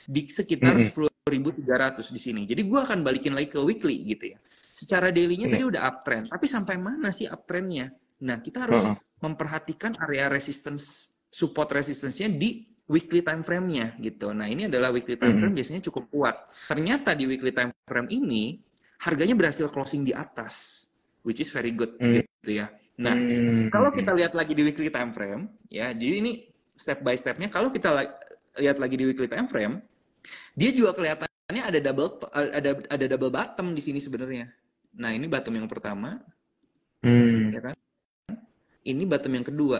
di sekitar Mhm. 10.300 di sini. Jadi gue akan balikin lagi ke weekly gitu ya. Secara daily-nya Iya. tadi udah uptrend, tapi sampai mana sih uptrendnya? Nah, kita harus Heeh. memperhatikan area resistance, support resistance-nya di weekly time frame-nya gitu. Nah, ini adalah weekly time Mhm. frame biasanya cukup kuat. Ternyata di weekly time frame ini harganya berhasil closing di atas, which is very good Mhm. gitu ya. Nah, kalau Mhm. kita lihat lagi di weekly time frame, ya, jadi ini step by step-nya. Kalau kita lihat lagi di weekly time frame, dia juga kelihatannya ada double bottom di sini sebenarnya. Nah, ini bottom yang pertama, Mhm. ya kan? Ini bottom yang kedua.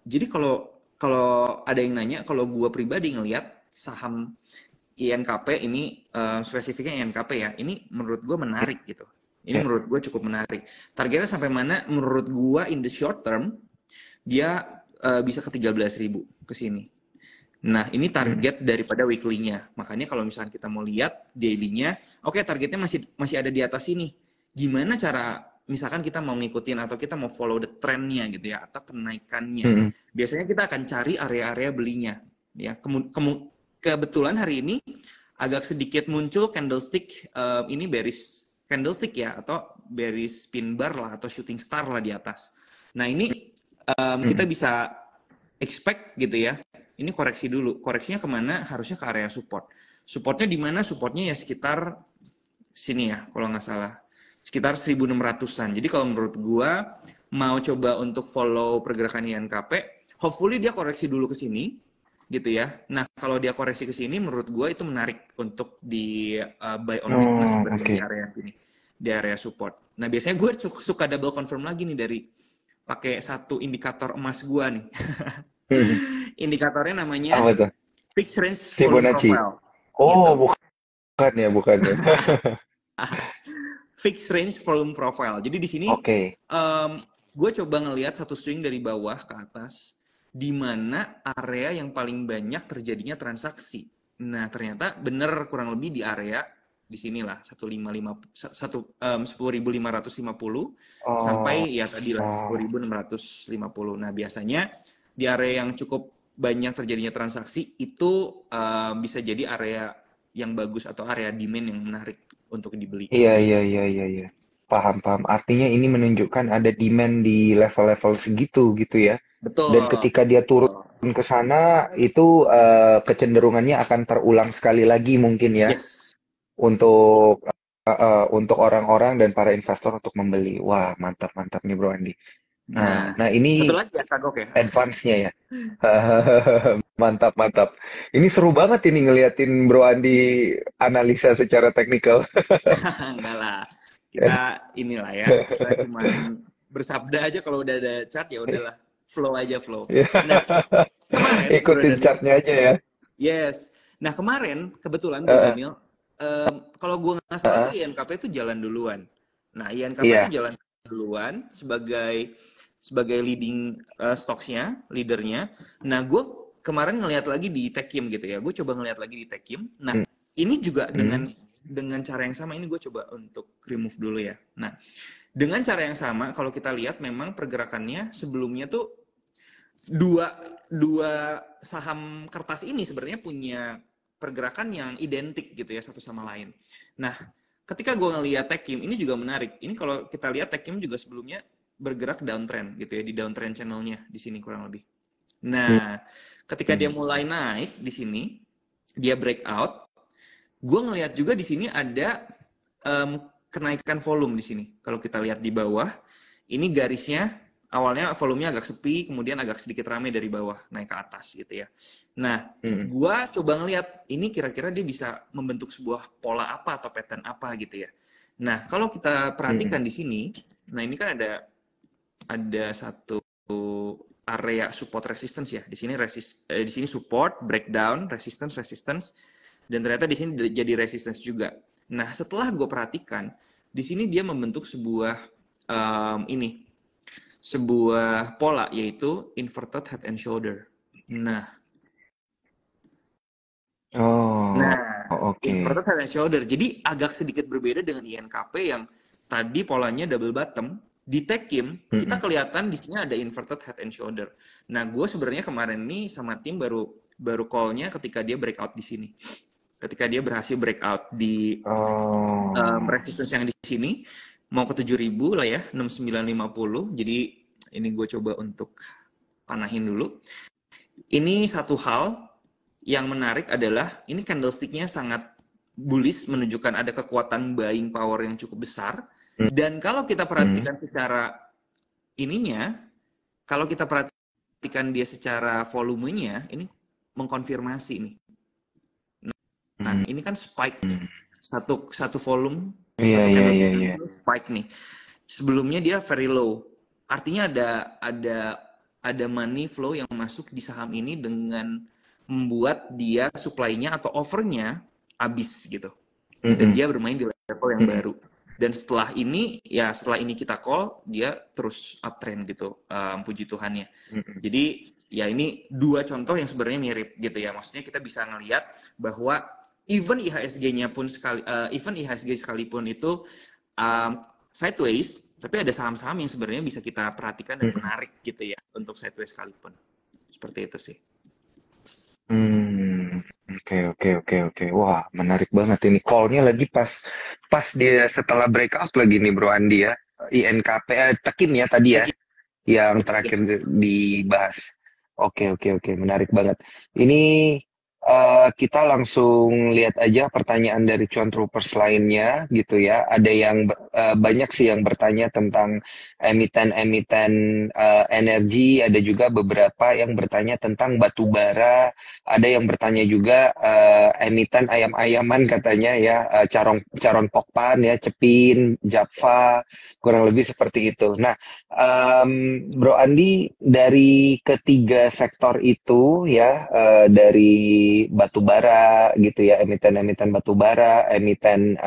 Jadi kalau kalau ada yang nanya, kalau gua pribadi ngelihat saham INKP ini spesifiknya INKP ya, ini menurut gua menarik gitu. Ini Ya. menurut gue cukup menarik. Targetnya sampai mana? Menurut gua in the short term dia bisa ke 13.000 ke sini. Nah, ini Mhm. target daripada weekly-nya. Makanya kalau misalnya kita mau lihat daily-nya, oke, targetnya masih masih ada di atas sini. Gimana cara misalkan kita mau ngikutin atau kita mau follow the trend-nya gitu ya, atau kenaikannya. Mhm. Biasanya kita akan cari area-area belinya. Ya, kebetulan hari ini agak sedikit muncul candlestick ini bearish candlestick ya, atau bearish pin bar lah atau shooting star lah di atas. Nah, ini kita Mhm. bisa expect gitu ya. Ini koreksi dulu. Koreksinya kemana? Harusnya ke area support. Supportnya di mana? Supportnya ya sekitar sini ya, kalau nggak salah. Sekitar 1.600-an. Jadi kalau menurut gua, mau coba untuk follow pergerakan INKP, hopefully dia koreksi dulu ke sini, gitu ya. Nah, kalau dia koreksi ke sini, menurut gua itu menarik untuk di buy on weakness Oh, sebenarnya di oke. area sini, di area support. Nah, biasanya gue suka double confirm lagi nih dari pakai satu indikator emas gua nih. Mhm. Indikatornya namanya Apa tuh? fixed range volume Fibonacci. profile. Oh, Gitu. bukan ya, bukan ya. Fixed range volume profile. Jadi di sini Oke. gue coba ngelihat satu swing dari bawah ke atas, di mana area yang paling banyak terjadinya transaksi. Nah, ternyata bener kurang lebih di area di sinilah 10.550 Oh, sampai ya tadi lah oh. 10.650. Nah, biasanya di area yang cukup banyak terjadinya transaksi itu bisa jadi area yang bagus atau area demand yang menarik untuk dibeli. Iya, iya, iya, iya, iya. Paham, paham. Artinya ini menunjukkan ada demand di level-level segitu gitu ya. Dan Betul. ketika dia turun Betul. ke sana, itu kecenderungannya akan terulang sekali lagi mungkin ya Yes. untuk untuk orang-orang dan para investor untuk membeli. Wah, mantap, mantap nih Bro Andi. Nah, Nah satu ini lagi ya kagok ya. advance-nya ya. Mantap, mantap. Ini seru banget ini ngeliatin Bro Andi analisa secara teknikal. Enggak lah. Kita inilah ya, kita cuman bersabda aja kalau udah ada chart ya udahlah, flow aja flow. Nah, kemarin Bro Ikutin Daniel, chartnya aja ya. yes. Nah, kemarin kebetulan Bro Heeh, Daniel, kalau gue nggak salah tuh heeh. INKP itu jalan duluan. Nah, INKP itu Iya. jalan duluan sebagai leading stocks-nya, leadernya. Nah, gue kemarin ngelihat lagi di Techim gitu ya. Gue coba ngelihat lagi di Techim. Nah, Mm, ini juga mm, dengan cara yang sama ini gue coba untuk remove dulu ya. Nah, dengan cara yang sama kalau kita lihat memang pergerakannya sebelumnya tuh dua dua saham kertas ini sebenarnya punya pergerakan yang identik gitu ya satu sama lain. Nah, ketika gue ngelihat Techim ini juga menarik. Ini kalau kita lihat Techim juga sebelumnya bergerak downtrend gitu ya di downtrend channelnya di sini kurang lebih. Nah, ketika dia mm. mulai naik di sini, dia breakout. Gue ngelihat juga di sini ada kenaikan volume di sini. Kalau kita lihat di bawah, ini garisnya awalnya volumenya agak sepi, kemudian agak sedikit ramai dari bawah naik ke atas gitu ya. Nah, Mm, gua coba ngelihat ini kira-kira dia bisa membentuk sebuah pola apa atau pattern apa gitu ya. Nah, kalau kita mm, perhatikan di sini, nah ini kan ada satu area support resistance ya. Di sini support, breakdown, resistance, dan ternyata di sini jadi resistance juga. Nah, setelah gue perhatikan, di sini dia membentuk sebuah pola yaitu inverted head and shoulder. Nah, Oh, nah, oke. inverted head and shoulder. Jadi agak sedikit berbeda dengan INKP yang tadi polanya double bottom. Di Techim kita Mm, kelihatan di sini ada inverted head and shoulder. Nah, gue sebenarnya kemarin nih sama tim baru call-nya ketika dia breakout di sini. Ketika dia berhasil breakout di oh, resistance yang di sini mau ke 7.000 lah ya, 6950. Jadi ini gue coba untuk panahin dulu. Ini satu hal yang menarik adalah ini candlestick-nya sangat bullish, menunjukkan ada kekuatan buying power yang cukup besar. mm, Dan kalau kita mm, perhatikan secara ininya, kalau kita perhatikan dia secara volumenya, ini mengkonfirmasi nih. Nah, mm, ini kan spike nih. mm. Satu volume, Iya, satu iya, iya, candlestick iya. itu spike nih. Sebelumnya dia very low. Artinya ada money flow yang masuk di saham ini dengan membuat dia supply-nya atau offer-nya habis gitu. Dan Mm, dia bermain di level yang mm, baru. Dan setelah ini kita call, dia terus uptrend gitu, puji Tuhannya. mm, mm. Jadi ya ini dua contoh yang sebenarnya mirip gitu ya. Maksudnya kita bisa ngelihat bahwa even IHSG sekalipun itu sideways, tapi ada saham-saham yang sebenarnya bisa kita perhatikan dan Mm. menarik gitu ya untuk sideways sekalipun. Seperti itu sih. Oke, oke, oke, oke. Wah, menarik banget ini. Call-nya lagi pas pas dia setelah breakout lagi nih Bro Andi ya. INKP, Tekim ya tadi ya, Thank you. yang Yes. terakhir dibahas. Oke, oke, oke, menarik banget. Ini kita langsung lihat aja pertanyaan dari cuan troopers lainnya gitu ya. Ada yang banyak sih yang bertanya tentang emiten-emiten energi, ada juga beberapa yang bertanya tentang batu bara, ada yang bertanya juga emiten ayam-ayaman katanya ya, Caron Pokpan ya, Cepin, Java, kurang lebih seperti itu. Nah, Bro Andi, dari ketiga sektor itu ya, dari batu bara gitu ya, emiten-emiten batu bara, emiten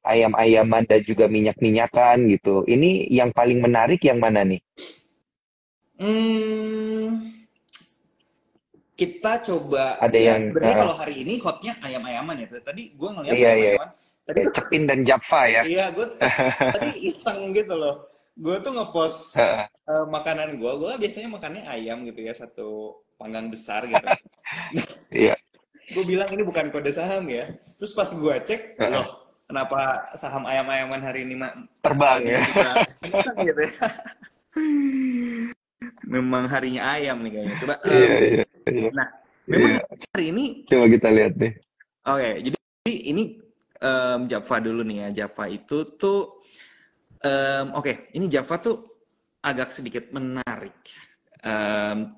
ayam-ayaman dan juga minyak-minyakan gitu. Ini yang paling menarik yang mana nih? Hmm, kita coba Ada lihat. yang Sebenarnya kalau hari ini hotnya ayam-ayaman ya. Tadi gue ngelihat iya, iya, ayam-ayaman. Tadi iya, tuh Cepin dan Java ya. iya, gue tadi iseng gitu loh. Gue tuh ngepost makanan gue. Gue biasanya makannya ayam gitu ya, satu. panggang besar gitu. Iya. Gue bilang ini bukan kode saham ya. Terus pas gue cek, Heeh. loh kenapa saham ayam-ayaman hari ini Terbang di ya. sekitar gitu ya. Memang harinya ayam nih kayaknya. Coba, Iya, iya, iya. nah memang Iya. hari ini, Coba kita lihat deh. oke, jadi ini Java dulu nih ya. Java itu tuh, oke, ini Java tuh agak sedikit menarik.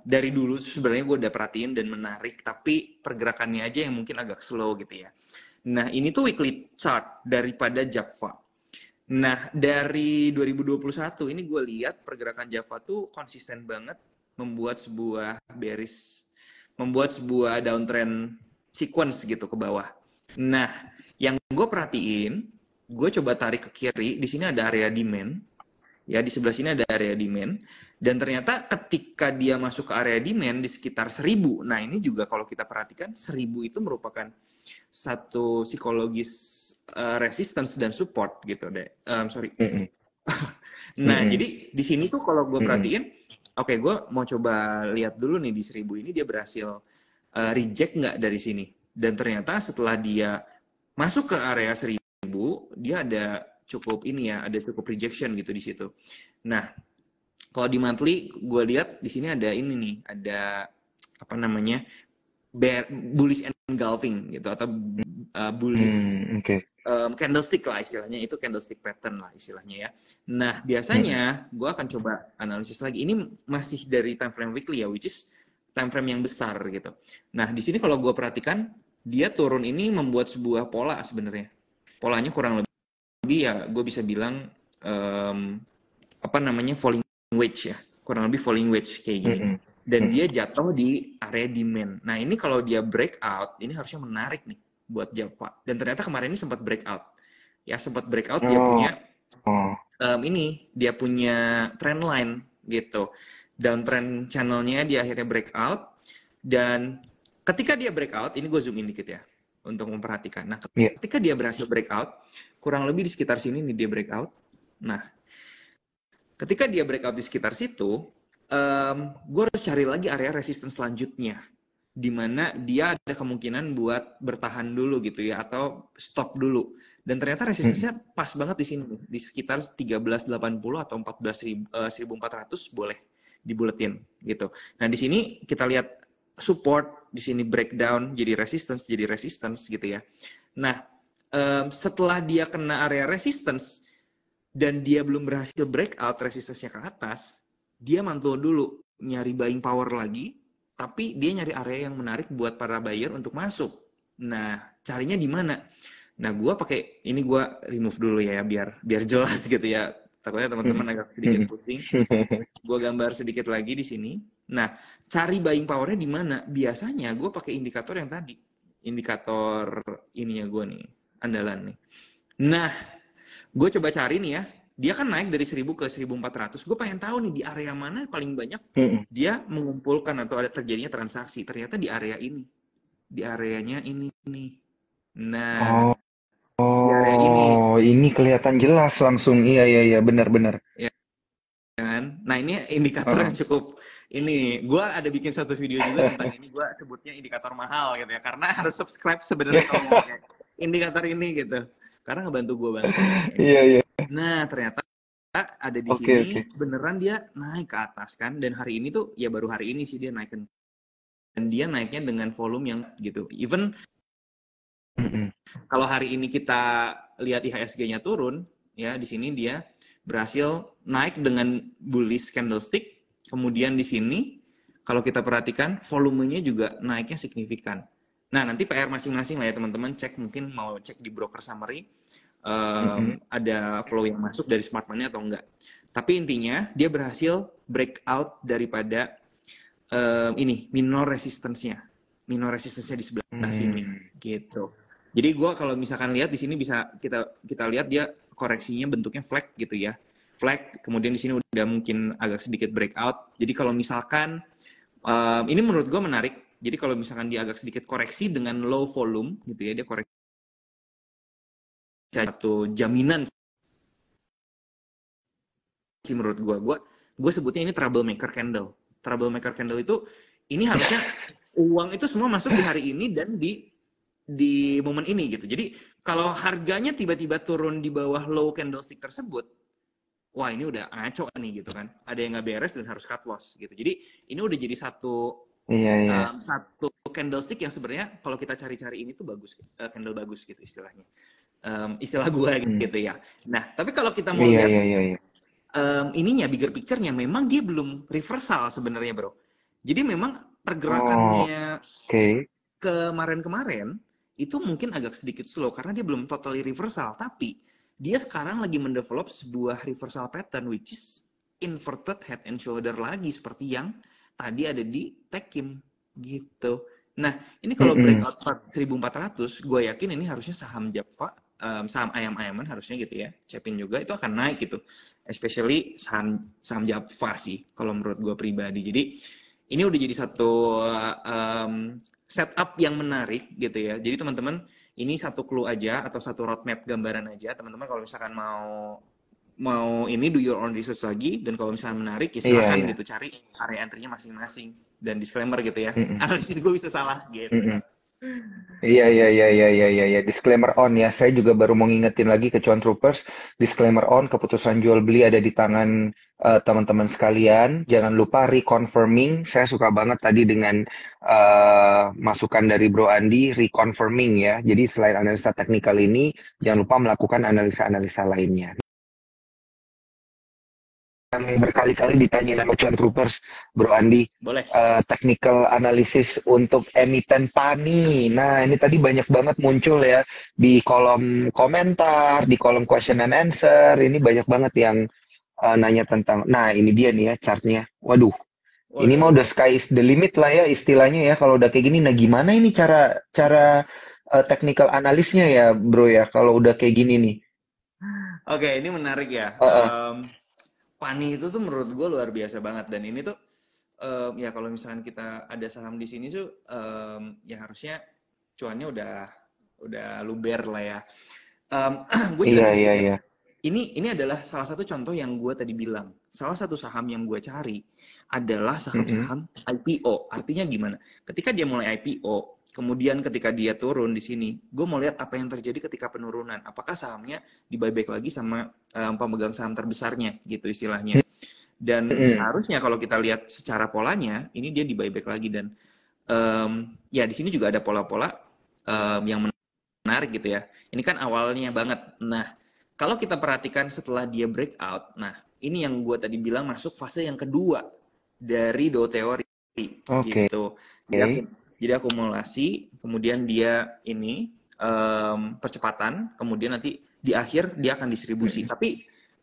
Dari dulu sebenarnya gue udah perhatiin dan menarik, tapi pergerakannya aja yang mungkin agak slow gitu ya. Nah, ini tuh weekly chart daripada Java. Nah, dari 2021 ini gue lihat pergerakan Java tuh konsisten banget membuat sebuah downtrend sequence gitu ke bawah. Nah, yang gue perhatiin, gue coba tarik ke kiri, di sini ada area demand, ya di sebelah sini ada area demand, dan ternyata ketika dia masuk ke area demand di sekitar 1000, nah ini juga kalau kita perhatikan 1000 itu merupakan satu psikologis resistance dan support gitu deh. Sorry. Mm-mm. Nah, Mm-mm. jadi di sini tuh kalau gue Mm-mm. perhatiin, oke, gue mau coba lihat dulu nih di 1000 ini dia berhasil reject nggak dari sini. Dan ternyata setelah dia masuk ke area 1000, dia ada cukup ini ya, ada cukup rejection gitu di situ. Nah, kalau di monthly gue lihat di sini ada ini nih, ada apa namanya, bullish engulfing gitu, atau bullish Oke. candlestick lah istilahnya, itu candlestick pattern lah istilahnya ya. Nah, Mm-mm. biasanya gue akan coba analisis lagi. Ini masih dari time frame weekly ya, which is time frame yang besar gitu. Nah, di sini kalau gue perhatikan, dia turun ini membuat sebuah pola sebenarnya. Polanya kurang lebih ya, gue bisa bilang apa namanya, falling wedge ya, kurang lebih falling wedge kayak gini. Mm-mm. Dan Mm-mm. dia jatuh di area demand. Nah, ini kalau dia breakout, ini harusnya menarik nih buat Java. Dan ternyata kemarin ini sempat breakout. Ya, sempat breakout, dia Oh. punya dia punya trend line gitu. Downtrend channelnya dia akhirnya breakout, dan ketika dia breakout, ini gue zoom in dikit ya untuk memperhatikan. Nah, Iya. ketika dia berhasil breakout, kurang lebih di sekitar sini nih dia breakout. Nah, ketika dia breakout di sekitar situ, gue harus cari lagi area resistance selanjutnya, di mana dia ada kemungkinan buat bertahan dulu gitu ya, atau stop dulu. Dan ternyata resistance-nya pas banget di sini, di sekitar 1380 atau 14.400 boleh dibuletin gitu. Nah, di sini kita lihat support, di sini breakdown jadi resistance gitu ya. Nah, setelah dia kena area resistance dan dia belum berhasil breakout resistance-nya ke atas, dia mantul dulu nyari buying power lagi, tapi dia nyari area yang menarik buat para buyer untuk masuk. Nah, carinya di mana? Nah, gue pakai ini, gue remove dulu ya biar jelas gitu ya. Takutnya teman-teman agak sedikit pusing. Gue gambar sedikit lagi di sini. Nah, cari buying power-nya di mana? Biasanya gue pakai indikator yang tadi. Indikator ininya gue nih, andalan nih. Nah, gue coba cari nih ya. Dia kan naik dari 1000 ke 1400. Gue pengen tahu nih di area mana paling banyak dia mengumpulkan atau ada terjadinya transaksi. Ternyata di area ini. Di areanya ini nih. Nah, di area ini. Oh, ini kelihatan jelas langsung. Iya, iya, iya, benar-benar. Ya kan? Nah, ini indikator yang cukup ini. Gue ada bikin satu video juga tentang ini. Gue sebutnya indikator mahal gitu ya. Karena harus subscribe sebenarnya kalau mau pakai indikator ini gitu. Karena ngebantu gue banget. Iya, iya. Nah, ternyata ada di Oke, sini oke. beneran dia naik ke atas kan, dan hari ini tuh ya baru hari ini sih dia naik, dan dia naiknya dengan volume yang gitu. Even kalau hari ini kita lihat IHSG-nya turun ya, di sini dia berhasil naik dengan bullish candlestick. Kemudian di sini kalau kita perhatikan volumenya juga naiknya signifikan. Nah, nanti PR masing-masing lah ya teman-teman, cek, mungkin mau cek di broker summary ada flow yang masuk dari smart money atau enggak. Tapi intinya dia berhasil breakout daripada ini minor resistance-nya di sebelah sini gitu. Jadi gue kalau misalkan lihat di sini bisa kita lihat dia koreksinya bentuknya flag gitu ya, flag. Kemudian di sini udah mungkin agak sedikit breakout. Jadi kalau misalkan ini menurut gue menarik. Jadi kalau misalkan dia agak sedikit koreksi dengan low volume gitu ya, dia koreksi satu jaminan sih menurut gue sebutnya ini troublemaker candle. Troublemaker candle itu Ini harusnya uang itu semua masuk di hari ini dan di momen ini gitu. Jadi kalau harganya tiba-tiba turun di bawah low candlestick tersebut, wah ini udah ngaco nih gitu kan. Ada yang nggak beres dan harus cut loss gitu. Jadi ini udah jadi Iya, iya. satu candlestick yang sebenarnya kalau kita cari-cari ini tuh bagus, candle bagus gitu istilahnya. Istilah gue Hmm. gitu ya. Nah, tapi kalau kita mau Iya, lihat iya, iya, iya. ininya bigger picture-nya memang dia belum reversal sebenarnya, Bro. Jadi memang Oh, pergerakannya oke. kemarin-kemarin itu mungkin agak sedikit slow karena dia belum totally reversal, tapi dia sekarang lagi mendevelop sebuah reversal pattern which is inverted head and shoulder lagi seperti yang tadi ada di Tekim gitu. Nah, ini kalau Mm-mm. breakout 1400, gue yakin ini harusnya saham Java, saham ayam-ayaman harusnya gitu ya, Cepin juga itu akan naik gitu. Especially saham Java sih kalau menurut gue pribadi. Jadi ini udah jadi satu setup yang menarik gitu ya. Jadi teman-teman, ini satu clue aja atau satu roadmap gambaran aja. Teman-teman kalau misalkan mau mau ini do your own research lagi, dan kalau misalnya menarik ya Iya, silahkan iya. gitu cari area entry-nya masing-masing, dan disclaimer gitu ya. Mm-mm. Analisis gue bisa salah gitu. Mm-mm. Iya, iya, iya, iya, iya, iya, iya. Disclaimer on ya. Saya juga baru mau ngingetin lagi ke Cuan Troopers. Disclaimer on, keputusan jual beli ada di tangan teman-teman sekalian. Jangan lupa reconfirming. Saya suka banget tadi dengan masukan dari Bro Andi, reconfirming ya. Jadi selain analisa teknikal ini, jangan lupa melakukan analisa-analisa lainnya. Yang berkali-kali ditanya sama Cuan Troopers, Bro Andi, Boleh. technical analysis untuk emiten PANI. Nah, ini tadi banyak banget muncul ya di kolom komentar, di kolom question and answer. Ini banyak banget yang nanya tentang. Nah, ini dia nih ya chartnya. Waduh, ini mah udah Waduh. sky is the limit lah ya istilahnya ya. Kalau udah kayak gini, nah gimana ini cara cara technical analisnya ya, Bro ya? Kalau udah kayak gini nih. Oke, ini menarik ya. Heeh. Pani itu tuh menurut gue luar biasa banget, dan ini tuh ya kalau misalkan kita ada saham di sini tuh ya harusnya cuannya udah luber lah ya. Gue Iya, jelasin iya, sedikit. iya. Ini adalah salah satu contoh yang gue tadi bilang. Salah satu saham yang gue cari adalah Mm-mm. saham-saham IPO. Artinya gimana? Ketika dia mulai IPO, kemudian ketika dia turun di sini, gue mau lihat apa yang terjadi ketika penurunan. Apakah sahamnya di buyback lagi sama pemegang saham terbesarnya, gitu istilahnya. Dan Mm-mm. seharusnya kalau kita lihat secara polanya, ini dia di buyback lagi, dan ya di sini juga ada pola-pola yang menarik gitu ya. Ini kan awalnya banget. Nah, kalau kita perhatikan setelah dia breakout, nah ini yang gue tadi bilang masuk fase yang kedua dari Dow teori Oke. gitu. Jadi akumulasi, kemudian dia ini percepatan, kemudian nanti di akhir dia akan distribusi. Mm-mm. Tapi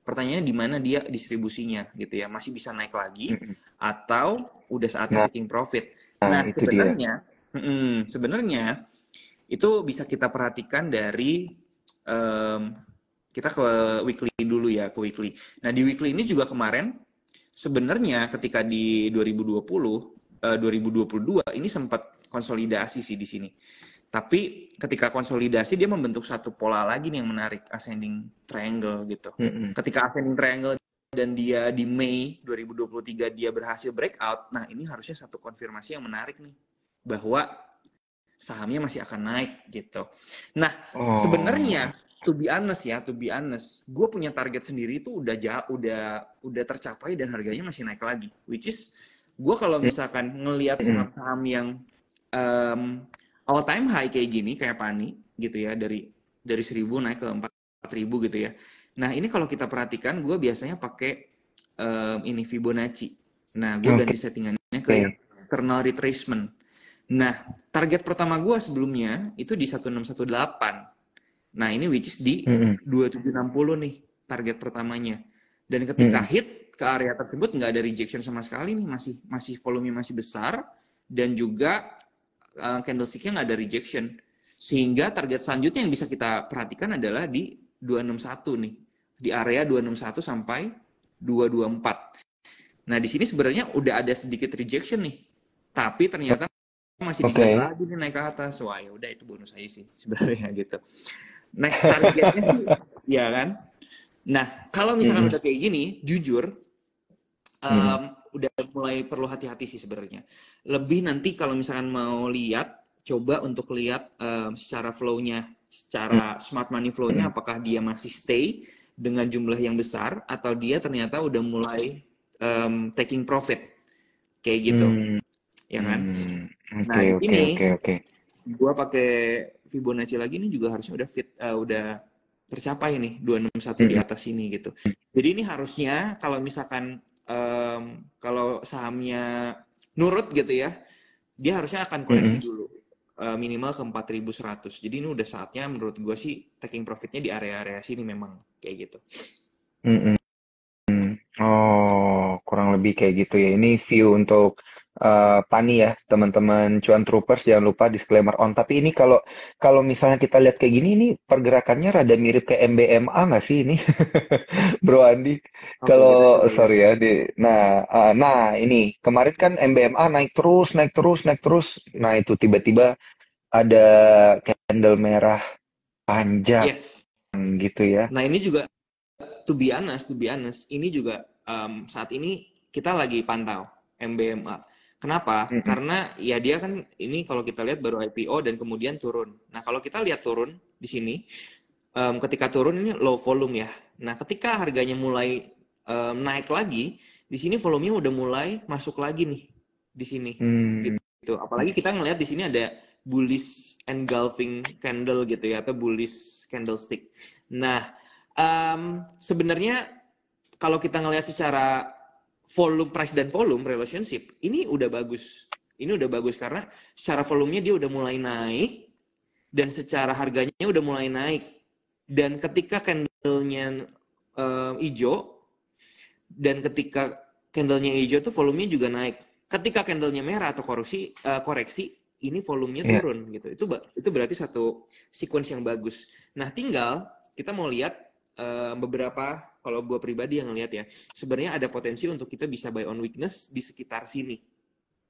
pertanyaannya di mana dia distribusinya gitu ya? Masih bisa naik lagi Mm-mm. atau udah saatnya Nah, taking profit? Nah, itu dia. sebenarnya itu bisa kita perhatikan dari kita ke weekly dulu ya, ke weekly. Nah, di weekly ini juga kemarin sebenarnya ketika di 2022 ini sempat konsolidasi sih di sini. Tapi ketika konsolidasi dia membentuk satu pola lagi nih yang menarik, ascending triangle gitu. Mm-mm. Ketika ascending triangle dan dia di Mei 2023 dia berhasil breakout, nah ini harusnya satu konfirmasi yang menarik nih bahwa sahamnya masih akan naik gitu. Nah, Oh, sebenarnya to be honest, gue punya target sendiri itu udah udah tercapai dan harganya masih naik lagi. Which is gue kalau misalkan ngelihat mm-mm. saham-saham yang all time high kayak gini, kayak Pani gitu ya, dari 1000 naik ke 4000 gitu ya. Nah, ini kalau kita perhatikan, gue biasanya pakai ini Fibonacci. Nah, gue Oke. ganti settingannya ke yang kernel retracement. Nah, target pertama gue sebelumnya itu di 1618. Nah, ini which is di Mm-mm. 2760 nih target pertamanya. Dan ketika Mm-mm. hit ke area tersebut nggak ada rejection sama sekali nih, masih volume masih besar, dan juga candlestick-nya nggak ada rejection. Sehingga target selanjutnya yang bisa kita perhatikan adalah di 261 nih. Di area 261 sampai 224. Nah, di sini sebenarnya udah ada sedikit rejection nih. Tapi ternyata masih digas Oke. lagi nih naik ke atas. Wah, ya udah itu bonus aja sih sebenarnya gitu. Next targetnya sih, ya kan. Nah, kalau misalkan Mm-mm. udah kayak gini, jujur Mm-mm. udah mulai perlu hati-hati sih sebenarnya. Lebih nanti kalau misalkan mau lihat, coba untuk lihat secara flow-nya, secara smart money flow-nya, apakah dia masih stay dengan jumlah yang besar atau dia ternyata udah mulai taking profit kayak gitu, Hmm. ya kan? Oke, Nah di oke, sini oke, oke. gua pakai Fibonacci lagi ini juga harusnya udah fit, udah tercapai nih 261 di Mm-mm. atas ini gitu. Jadi ini harusnya kalau misalkan kalau sahamnya nurut gitu ya, dia harusnya akan koreksi Mm-mm. dulu minimal ke 4.100. Jadi ini udah saatnya menurut gue sih taking profitnya di area-area sini memang kayak gitu. Mm-mm. Oh, kurang lebih kayak gitu ya. Ini view untuk Pani ya, teman-teman Cuan Troopers, jangan lupa disclaimer on. Tapi ini kalau kalau misalnya kita lihat kayak gini, ini pergerakannya rada mirip kayak MBMA nggak sih ini, Bro Andi? Oke, kita Kalau coba lihat sorry ya. ya, nah ini kemarin kan MBMA naik terus, naik terus, naik terus. Nah itu tiba-tiba ada candle merah panjang Yes. gitu ya. Nah ini juga to be honest, ini juga saat ini kita lagi pantau MBMA. Kenapa? Mm-mm. Karena ya dia kan ini kalau kita lihat baru IPO dan kemudian turun. Nah kalau kita lihat turun di sini, ketika turun ini low volume ya. Nah ketika harganya mulai naik lagi, di sini volumenya udah mulai masuk lagi nih di sini. Hmm. Gitu. Apalagi kita ngelihat di sini ada bullish engulfing candle gitu ya atau bullish candlestick. Nah, sebenarnya kalau kita ngelihat secara volume price dan volume relationship, ini udah bagus. Ini udah bagus karena secara volumenya dia udah mulai naik dan secara harganya udah mulai naik. Dan ketika candlenya hijau dan ketika candlenya hijau tuh volumenya juga naik. Ketika candlenya merah atau koreksi ini volumenya Ya. turun gitu. Itu berarti satu sequence yang bagus. Nah, tinggal kita mau lihat beberapa, kalau gue pribadi yang ngelihat ya, sebenarnya ada potensi untuk kita bisa buy on weakness di sekitar sini.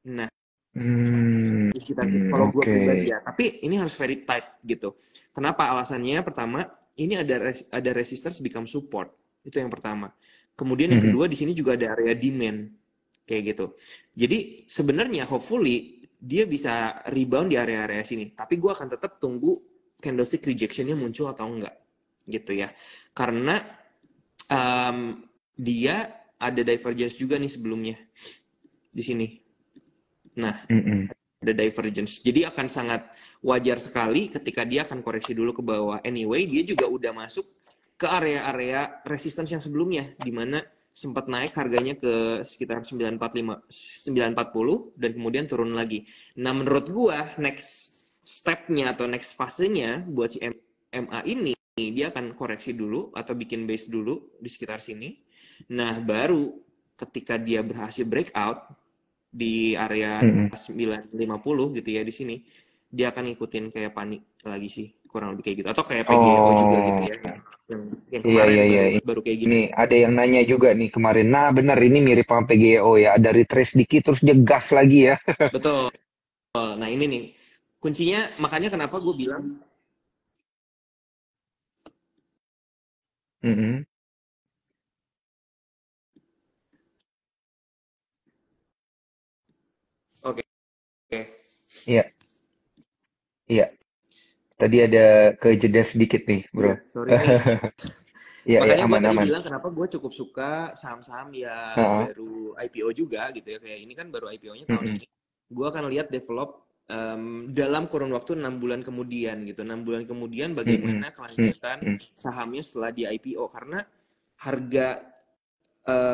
Nah, Hmm. di sekitar sini. Kalau gue Oke. pribadi ya, tapi ini harus very tight gitu. Kenapa? Alasannya pertama, ini ada resistance become support. Itu yang pertama. Kemudian yang Mhm. kedua di sini juga ada area demand kayak gitu. Jadi sebenarnya hopefully dia bisa rebound di area-area sini. Tapi gue akan tetap tunggu candlestick rejectionnya muncul atau enggak gitu ya. Karena dia ada divergence juga nih sebelumnya di sini. Nah, Mhm. ada divergence. Jadi akan sangat wajar sekali ketika dia akan koreksi dulu ke bawah. Anyway, dia juga udah masuk ke area-area resistance yang sebelumnya, di mana sempat naik harganya ke sekitar 945, 940 dan kemudian turun lagi. Nah, menurut gua next step-nya atau next fasenya buat si MA ini, dia akan koreksi dulu atau bikin base dulu di sekitar sini. Nah, baru ketika dia berhasil breakout di area Mhm. 950 gitu ya di sini, dia akan ngikutin kayak panik lagi sih, kurang lebih kayak gitu. Atau kayak PGEO juga gitu Oh, ya, yang iya kemarin iya iya. baru baru kayak gitu. Ini ada yang nanya juga nih kemarin. Nah, benar ini mirip sama PGEO ya. Ada retrace dikit terus dia gas lagi ya. Betul. Nah ini nih kuncinya, makanya kenapa gue bilang Mhm. oke. Okay. Iya, iya. Tadi ada kejeda sedikit nih, Iya, Bro. sorry nih. Iya, iya, Makanya gue aman, tadi aman. bilang kenapa gue cukup suka saham-saham yang Heeh. baru IPO juga gitu ya. Kayak ini kan baru IPO-nya tahun Mhm. ini. Gue akan lihat develop dalam kurun waktu 6 bulan kemudian gitu. 6 bulan kemudian Mhm. bagaimana kelanjutan Mhm. sahamnya setelah di IPO. Karena harga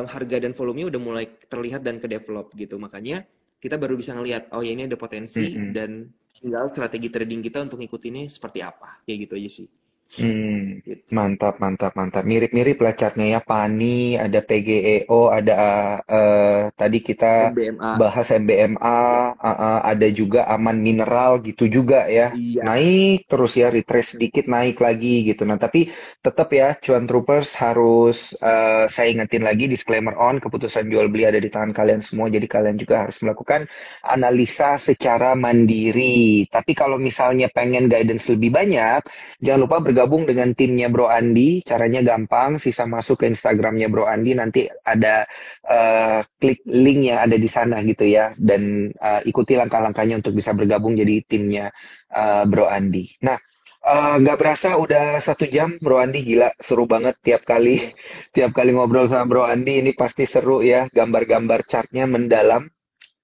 harga dan volumenya udah mulai terlihat dan ke develop gitu. Makanya kita baru bisa ngelihat, oh ya ini ada potensi Mhm. dan tinggal strategi trading kita untuk ngikutinnya seperti apa. Kayak gitu aja sih. Gitu. Mantap, mantap, mantap. Mirip-mirip lah chartnya ya. Pani, ada PGEO, ada tadi kita MBMA. bahas MBMA, ada juga Aman Mineral gitu juga ya. Iya. Naik terus ya, retrace sedikit naik lagi gitu. Nah, tapi tetap ya, Cuan Troopers harus saya ingetin lagi disclaimer on, keputusan jual beli ada di tangan kalian semua. Jadi kalian juga harus melakukan analisa secara mandiri. Tapi kalau misalnya pengen guidance lebih banyak, jangan lupa bergabung dengan timnya Bro Andi, caranya gampang, sisa masuk ke Instagramnya Bro Andi, nanti ada klik link yang ada di sana gitu ya, dan ikuti langkah-langkahnya untuk bisa bergabung jadi timnya Bro Andi. Nah, nggak berasa udah 1 jam, Bro Andi, gila seru banget tiap kali ngobrol sama Bro Andi ini pasti seru ya, gambar-gambar chartnya mendalam,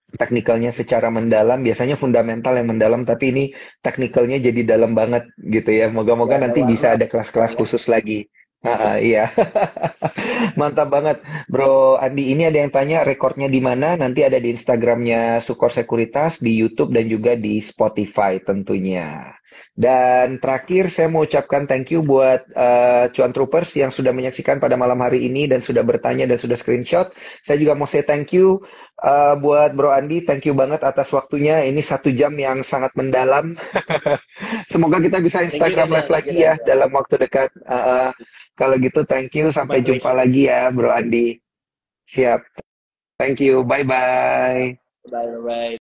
teknikalnya secara mendalam, biasanya fundamental yang mendalam, tapi ini teknikalnya jadi dalam banget gitu ya. Ya, Moga-moga ada nanti warna bisa ada kelas-kelas ya. khusus lagi. Iya. Mantap banget, Bro Andi. Ini ada yang tanya rekornya di mana? Nanti ada di Instagramnya Sukor Sekuritas, di YouTube dan juga di Spotify tentunya. Dan terakhir saya mau ucapkan thank you buat Cuan Troopers yang sudah menyaksikan pada malam hari ini dan sudah bertanya dan sudah screenshot. Saya juga mau say thank you buat Bro Andi. Thank you banget atas waktunya. Ini 1 jam yang sangat mendalam. Semoga kita bisa Instagram Live Thank you lagi ya Daniel. dalam waktu dekat. Kalau gitu, thank you. My Sampai jumpa pleasure. lagi ya, Bro Andi. Siap. Thank you. Bye-bye. Bye bye.